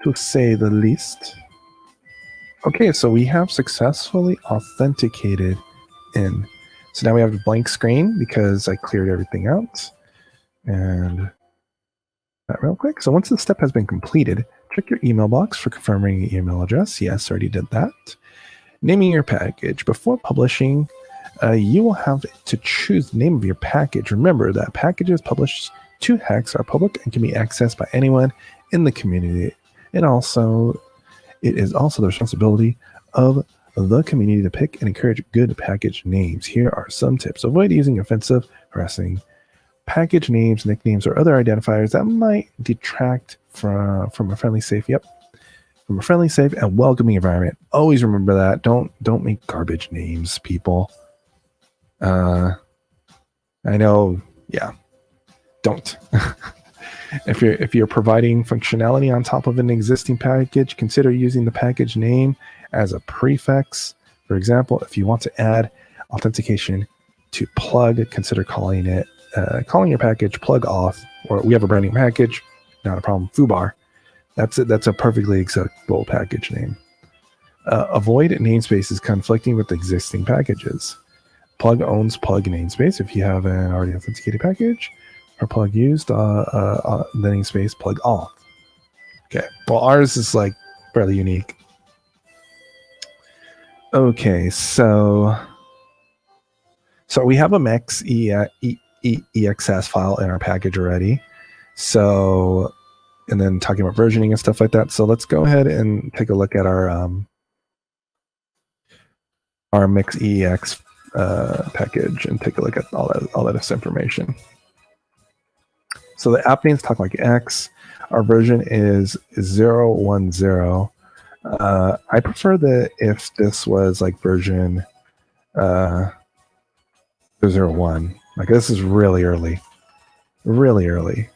to say the least. Okay, so we have successfully authenticated in. So now we have a blank screen because I cleared everything out. And that real quick. So once the step has been completed, check your email box for confirming your email address. Yes, already did that. Naming your package. Before publishing, you will have to choose the name of your package. Remember that packages published to Hex are public and can be accessed by anyone in the community. And also, it is also the responsibility of the community to pick and encourage good package names. Here are some tips. Avoid using offensive, harassing package names, nicknames, or other identifiers that might detract from a friendly, safe, from a friendly, safe, and welcoming environment. Always remember that. Don't make garbage names, people. I know, yeah. Don't. If you're providing functionality on top of an existing package, consider using the package name as a prefix. For example, if you want to add authentication to plug, consider calling your package plug auth, or we have a brand new package, not a problem, foobar. That's a perfectly acceptable package name. Avoid namespaces conflicting with existing packages. Plug owns plug namespace if you have an already authenticated package, or plug used the namespace plug auth. Okay, well ours is like fairly unique. Okay, so we have a mex exs file in our package already. So, and then talking about versioning and stuff like that. So let's go ahead and take a look at our mix ex package and take a look at all that information. So the app names talk like X. Our version is 0.10. I prefer that if this was like version 0.1. Like this is really early. Really early.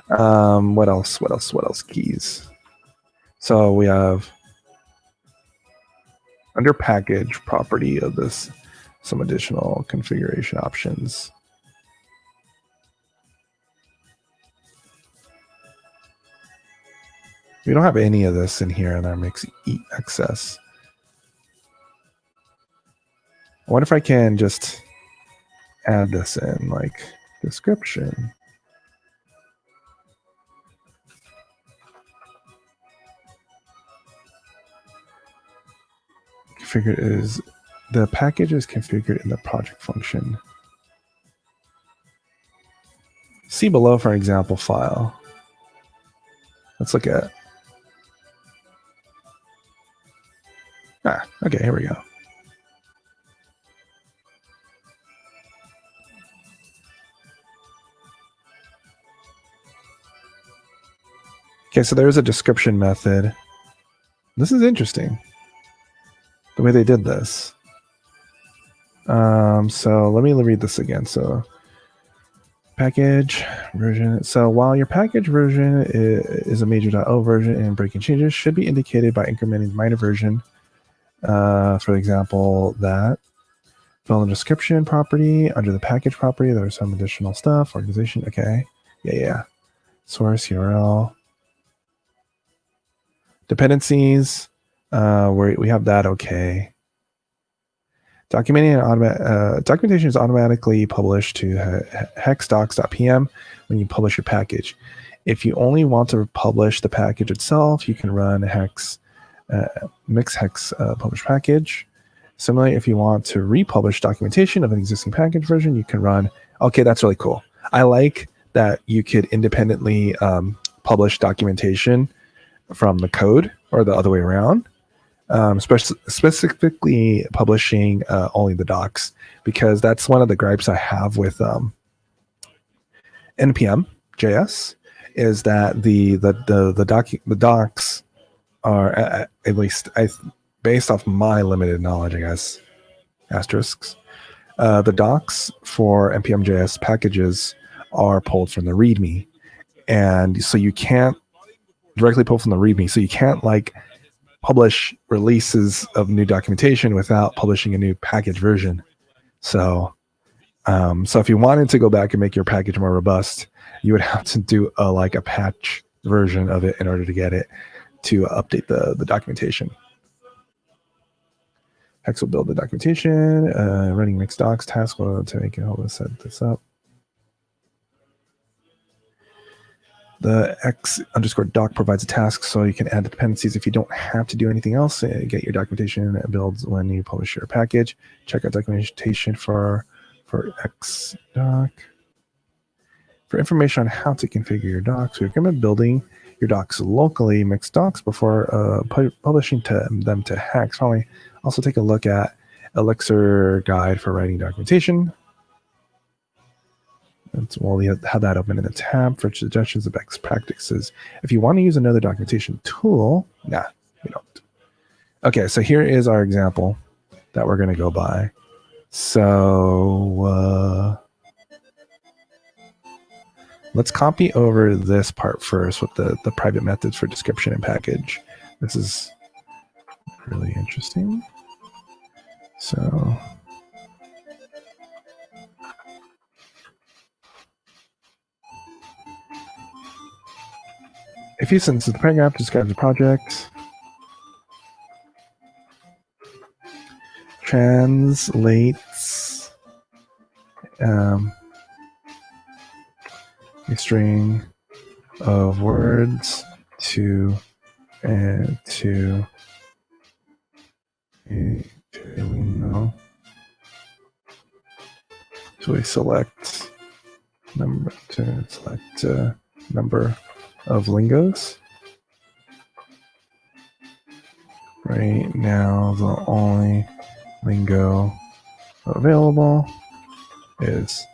What else keys? So we have under package property of this some additional configuration options. We don't have any of this in here in our mix access. I wonder if I can just add this in, like description. Configured is the package is configured in the project function. See below for example file. Let's look at. Okay, here we go. Okay, so there's a description method. This is interesting, the way they did this. So let me read this again. So package version. So while your package version is a major.o version and breaking changes should be indicated by incrementing the minor version. For example, that fill in the description property under the package property. There's some additional stuff. Organization. Okay. Yeah. Source URL. Dependencies. We have that. Okay. Documentation is automatically published to hex.pm when you publish your package. If you only want to publish the package itself, you can run hex mix hex publish package. Similarly, if you want to republish documentation of an existing package version, you can run. Okay, that's really cool. I like that you could independently publish documentation from the code or the other way around. Specifically publishing only the docs, because that's one of the gripes I have with npm JS, is that the docs are at least based off my limited knowledge, I guess, asterisks. The docs for npm JS packages are pulled from the README, and so you can't directly pull from the README. So you can't like publish releases of new documentation without publishing a new package version. So if you wanted to go back and make your package more robust, you would have to do a patch version of it in order to get it to update the documentation. Hex will build the documentation, running mixed docs task will to make it help us set this up. The x_doc provides a task so you can add the dependencies if you don't have to do anything else. Get your documentation. It builds when you publish your package. Check out documentation for xdoc. For information on how to configure your docs, we recommend building your docs locally, mixed docs, before publishing them to Hex. Finally, also take a look at Elixir guide for writing documentation. We have that open in the tab for suggestions of best practices. If you want to use another documentation tool, nah, we don't. Okay, so here is our example that we're going to go by. So let's copy over this part first with the private methods for description and package. This is really interesting. So if you send the paragraph describes the project, translates a string of words to a select number of lingos. Right now, the only lingo available is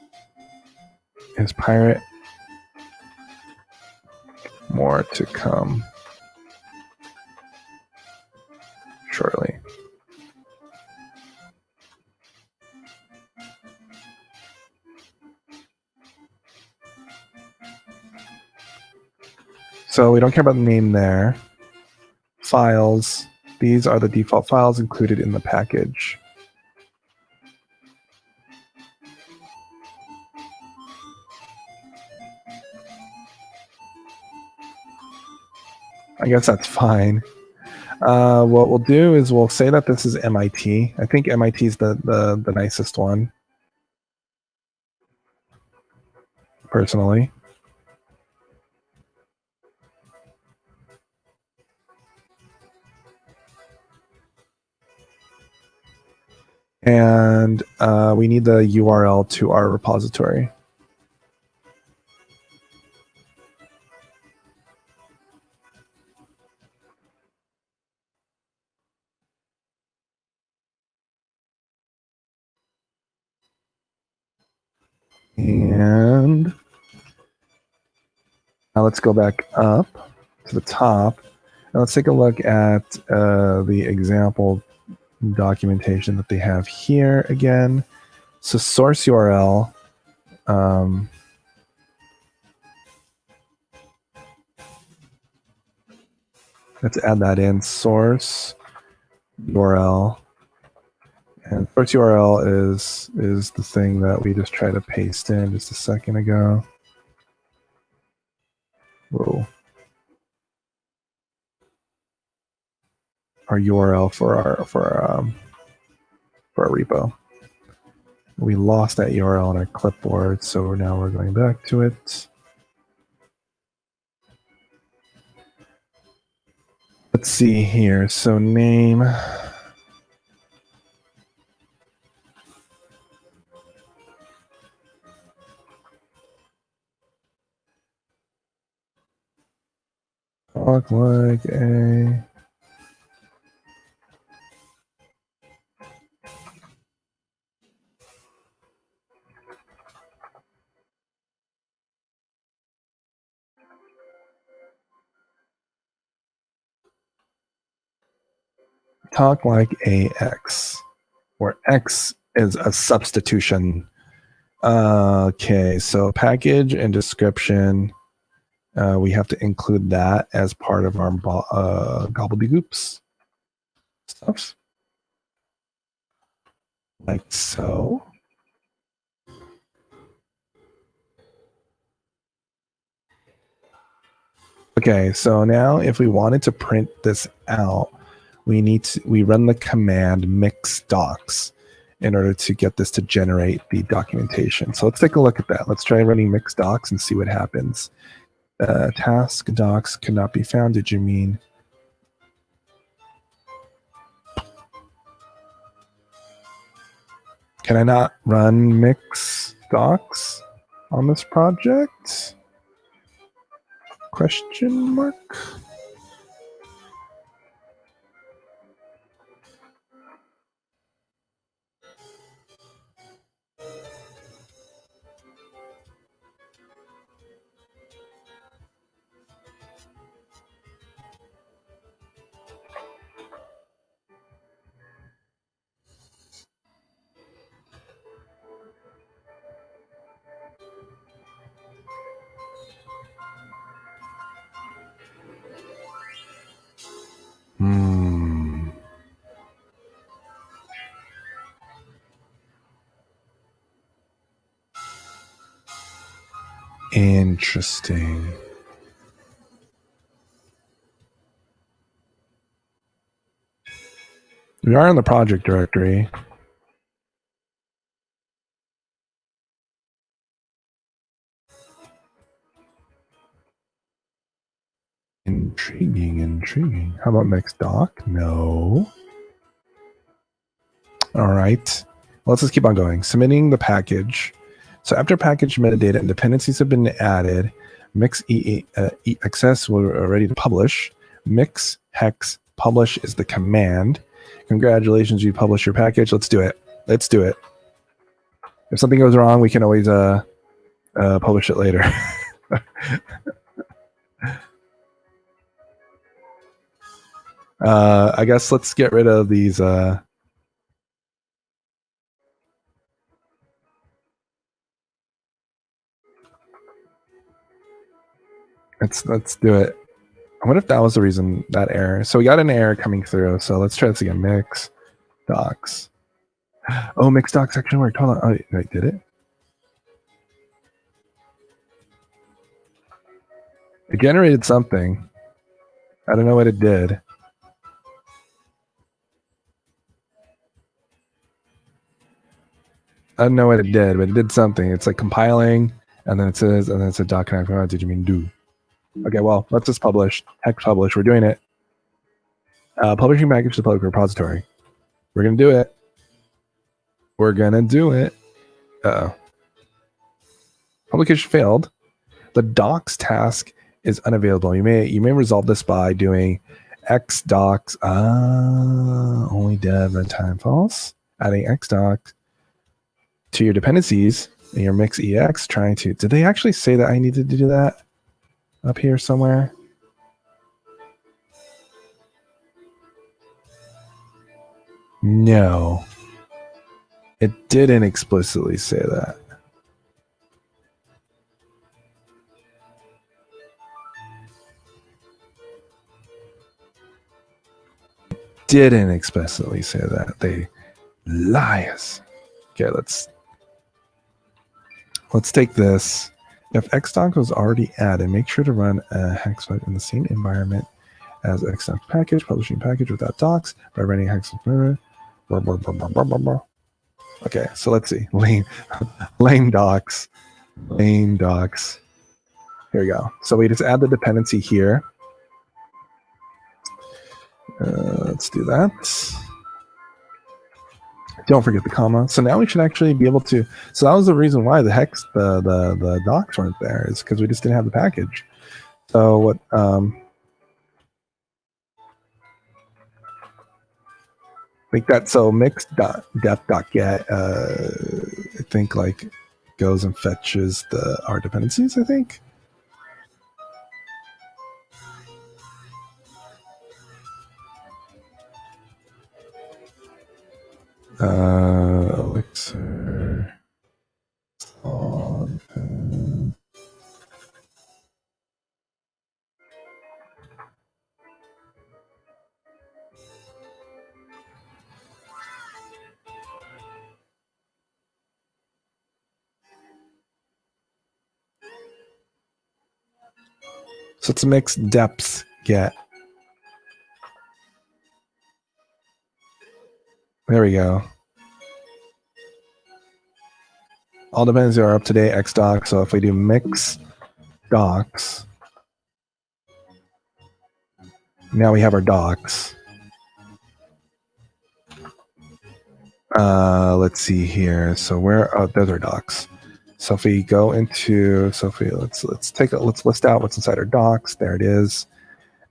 pirate. More to come shortly. So we don't care about the name there. Files. These are the default files included in the package. I guess that's fine. What we'll do is we'll say that this is MIT. I think MIT is the nicest one, personally. And we need the URL to our repository. And now let's go back up to the top. And let's take a look at the example documentation that they have here again. So source URL. Let's add that in. Source URL. And source URL is the thing that we just tried to paste in just a second ago. Whoa. Our URL for our repo. We lost that URL on our clipboard, so now we're going back to it. Let's see here. So name. Talk like a talk like AX, where X is a substitution. Okay, so package and description. We have to include that as part of our gobbledygooks stuff. Like so. Okay, so now if we wanted to print this out, we run the command mix docs in order to get this to generate the documentation. So let's take a look at that. Let's try running mix docs and see what happens. Task docs cannot be found. Did you mean? Can I not run mix docs on this project? Question mark. Interesting. We are in the project directory. Intriguing. How about mix doc? No. All right. Well, let's just keep on going. Submitting the package. So after package metadata and dependencies have been added, mix access we're ready to publish. Mix hex publish is the command. Congratulations, you published your package. Let's do it. If something goes wrong, we can always publish it later. I guess let's get rid of these. Let's do it. I wonder if that was the reason, that error. So we got an error coming through. So let's try this again. Mix docs. Oh, mix docs actually worked. Hold on. Oh, wait, did it? It generated something. I don't know what it did. I don't know what it did, but it did something. It's like compiling, and then it says, and then it said doc connect. What did you mean do? Okay, well, let's just publish. Hex publish. We're doing it. Publishing package to the public repository. We're gonna do it. Uh-oh. Publication failed. The docs task is unavailable. You may resolve this by doing xdocs only dev runtime false. Adding xdocs to your dependencies in your mix ex. Trying to. Did they actually say that I needed to do that up here somewhere? No, it didn't explicitly say that. Didn't explicitly say that. They liars. Okay, let's take this. If xdoc was already added, make sure to run a hex file in the same environment as xdoc package, publishing package without docs by running hex. Okay, so let's see. Lame docs. Here we go. So we just add the dependency here. Let's do that. Don't forget the comma. So now we should actually be able to. So that was the reason why the hex, the docs weren't there, is because we just didn't have the package. So what? think that so mix.def.get I think like goes and fetches our dependencies, I think. Elixir. So it's mix depths get. There we go. All dependencies are up to date xdocs. So if we do mix docs, now we have our docs. Let's see here. So there's our docs. So if we go into, let's list out what's inside our docs. There it is.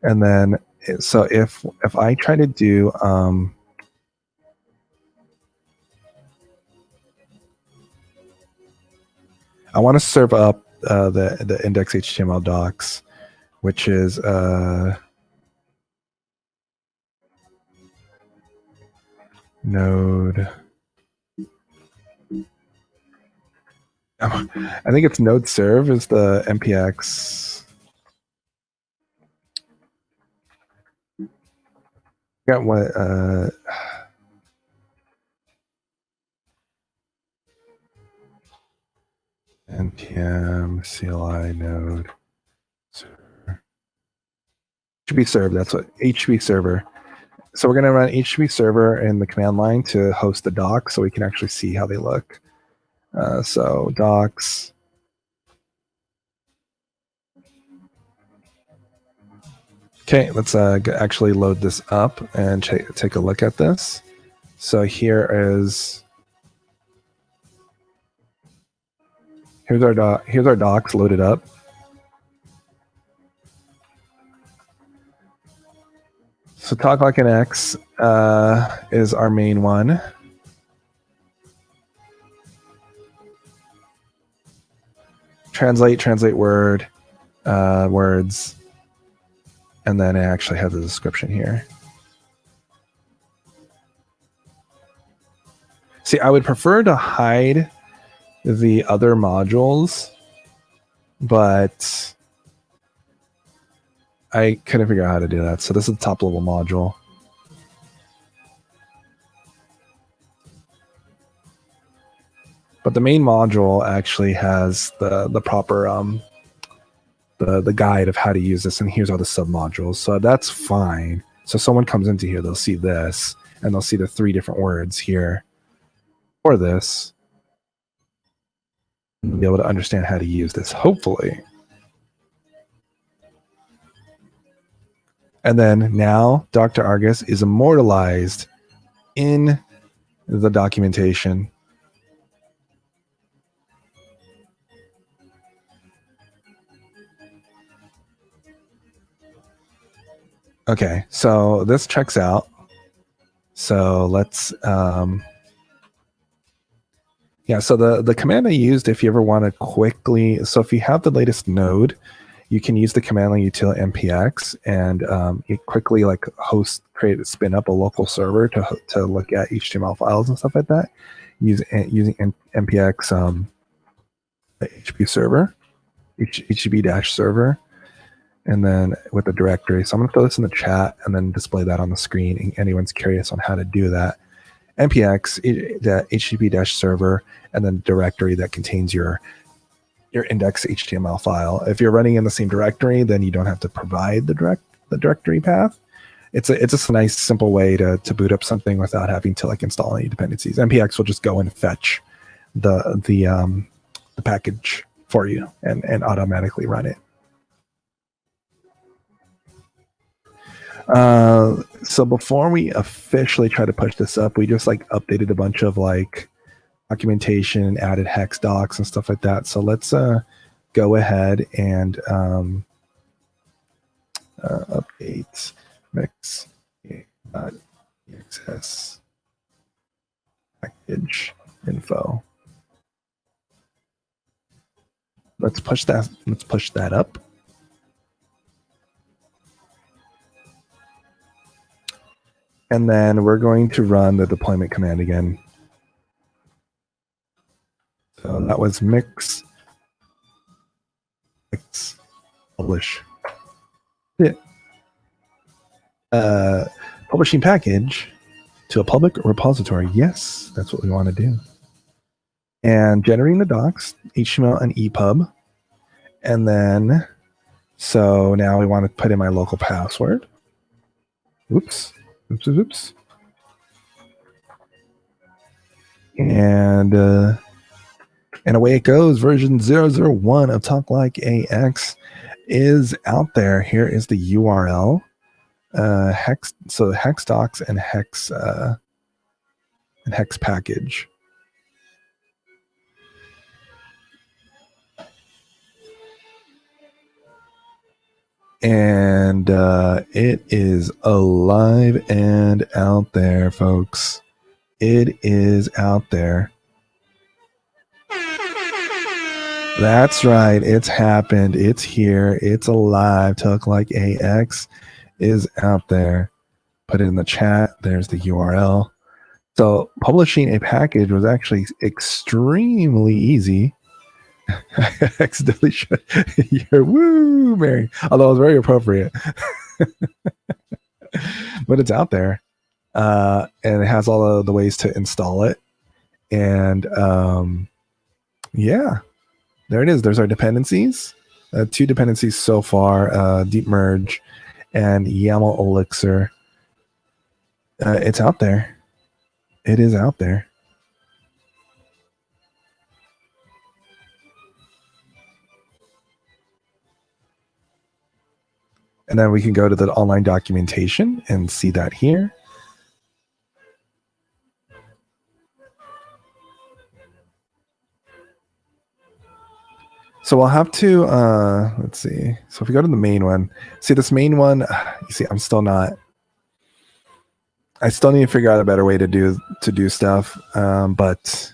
And then, so if I try to do, I want to serve up the index HTML docs, which is node. I think it's node serve is the npx. Got what? npm CLI node server. HTTP server. That's what HTTP server. So we're going to run HTTP server in the command line to host the docs, so we can actually see how they look. So docs. Okay, let's actually load this up and take a look at this. So here's our docs loaded up. So talk like an X is our main one. Translate word, words, and then it actually has a description here. See, I would prefer to hide the other modules, but I couldn't figure out how to do that. So this is the top level module. But the main module actually has the proper the guide of how to use this, and here's all the submodules. So that's fine. So someone comes into here, they'll see this, and they'll see the 3 different words here for this. And be able to understand how to use this, hopefully. And then now Dr. Argus is immortalized in the documentation. Okay, so this checks out. So let's, yeah, so the command I used, if you ever want to quickly, so if you have the latest node, you can use the command line util npx and you quickly like spin up a local server to look at HTML files and stuff like that using npx HTTP server, HTTP server, and then with the directory. So I'm going to throw this in the chat and then display that on the screen. And anyone's curious on how to do that. npx, the HTTP server, and then directory that contains your index HTML file. If you're running in the same directory, then you don't have to provide the directory path. It's just a nice simple way to boot up something without having to like install any dependencies. npx will just go and fetch the package for you and automatically run it. So before we officially try to push this up, we just like updated a bunch of like documentation, added hex docs and stuff like that. So let's go ahead and update mix.xs. package info. Let's push that up. And then we're going to run the deployment command again. So that was mix publish. Publishing package to a public repository. Yes, that's what we want to do. And generating the docs, HTML and EPUB. And then, so now we want to put in my local password. Oops. And away it goes. Version 001 of Talk Like AX is out there. Here is the URL. Hex, so hex docs and hex package. And it is alive and out there, folks. It is out there. That's right. It's happened. It's here. It's alive. Talk Like AX is out there. Put it in the chat. There's the URL. So publishing a package was actually extremely easy. I accidentally shut your woo, Mary. Although it was very appropriate. But it's out there. And it has all of the ways to install it. And yeah, there it is. There's our dependencies. 2 dependencies so far, deep merge and YAML Elixir. It's out there. It is out there. And then we can go to the online documentation and see that here. So we'll have to, let's see. So if we go to the main one, see this main one, you see, I still need to figure out a better way to do stuff. But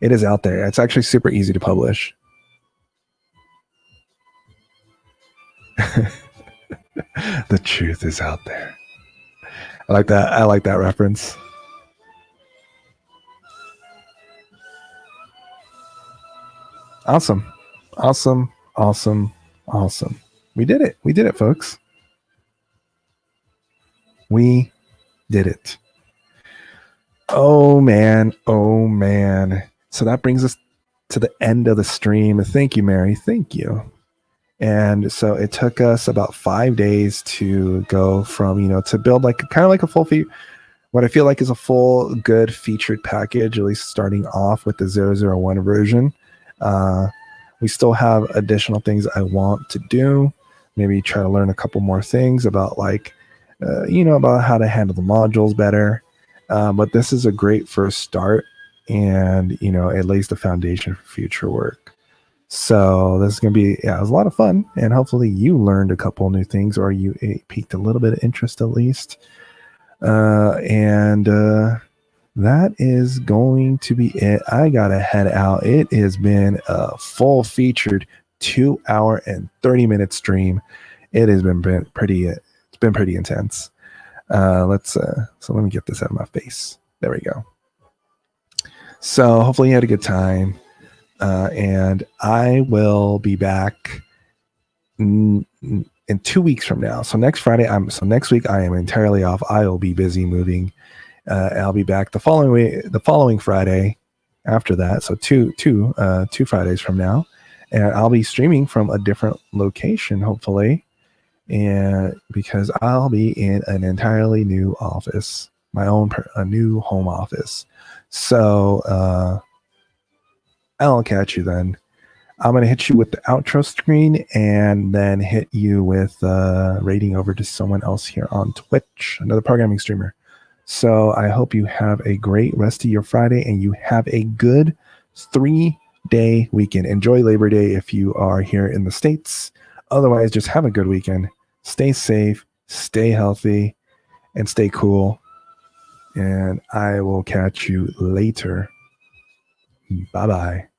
it is out there. It's actually super easy to publish. The truth is out there. I like that. I like that reference. Awesome. We did it, folks. We did it. Oh man. So that brings us to the end of the stream. Thank you, Mary. Thank you. And so it took us about 5 days to go from, to build kind of like a full what I feel like is a full good featured package, at least starting off with the 001 version. We still have additional things I want to do. Maybe try to learn a couple more things about about how to handle the modules better. But this is a great first start, and it lays the foundation for future work. So this is going to be, it was a lot of fun, and hopefully you learned a couple new things, or you piqued a little bit of interest at least. And that is going to be it. I got to head out. It has been a full featured 2 hour and 30-minute stream. It has been pretty intense. So let me get this out of my face. There we go. So hopefully you had a good time. And I will be back in 2 weeks from now. So next Friday, next week I am entirely off. I will be busy moving. I'll be back the following Friday after that. So two Fridays from now, and I'll be streaming from a different location, hopefully, and because I'll be in an entirely new office, a new home office. So I'll catch you then. I'm going to hit you with the outro screen and then hit you with rating over to someone else here on Twitch, another programming streamer. So I hope you have a great rest of your Friday and you have a good 3-day weekend. Enjoy Labor Day if you are here in the States. Otherwise, just have a good weekend. Stay safe, stay healthy, and stay cool. and I will catch you later. Bye bye.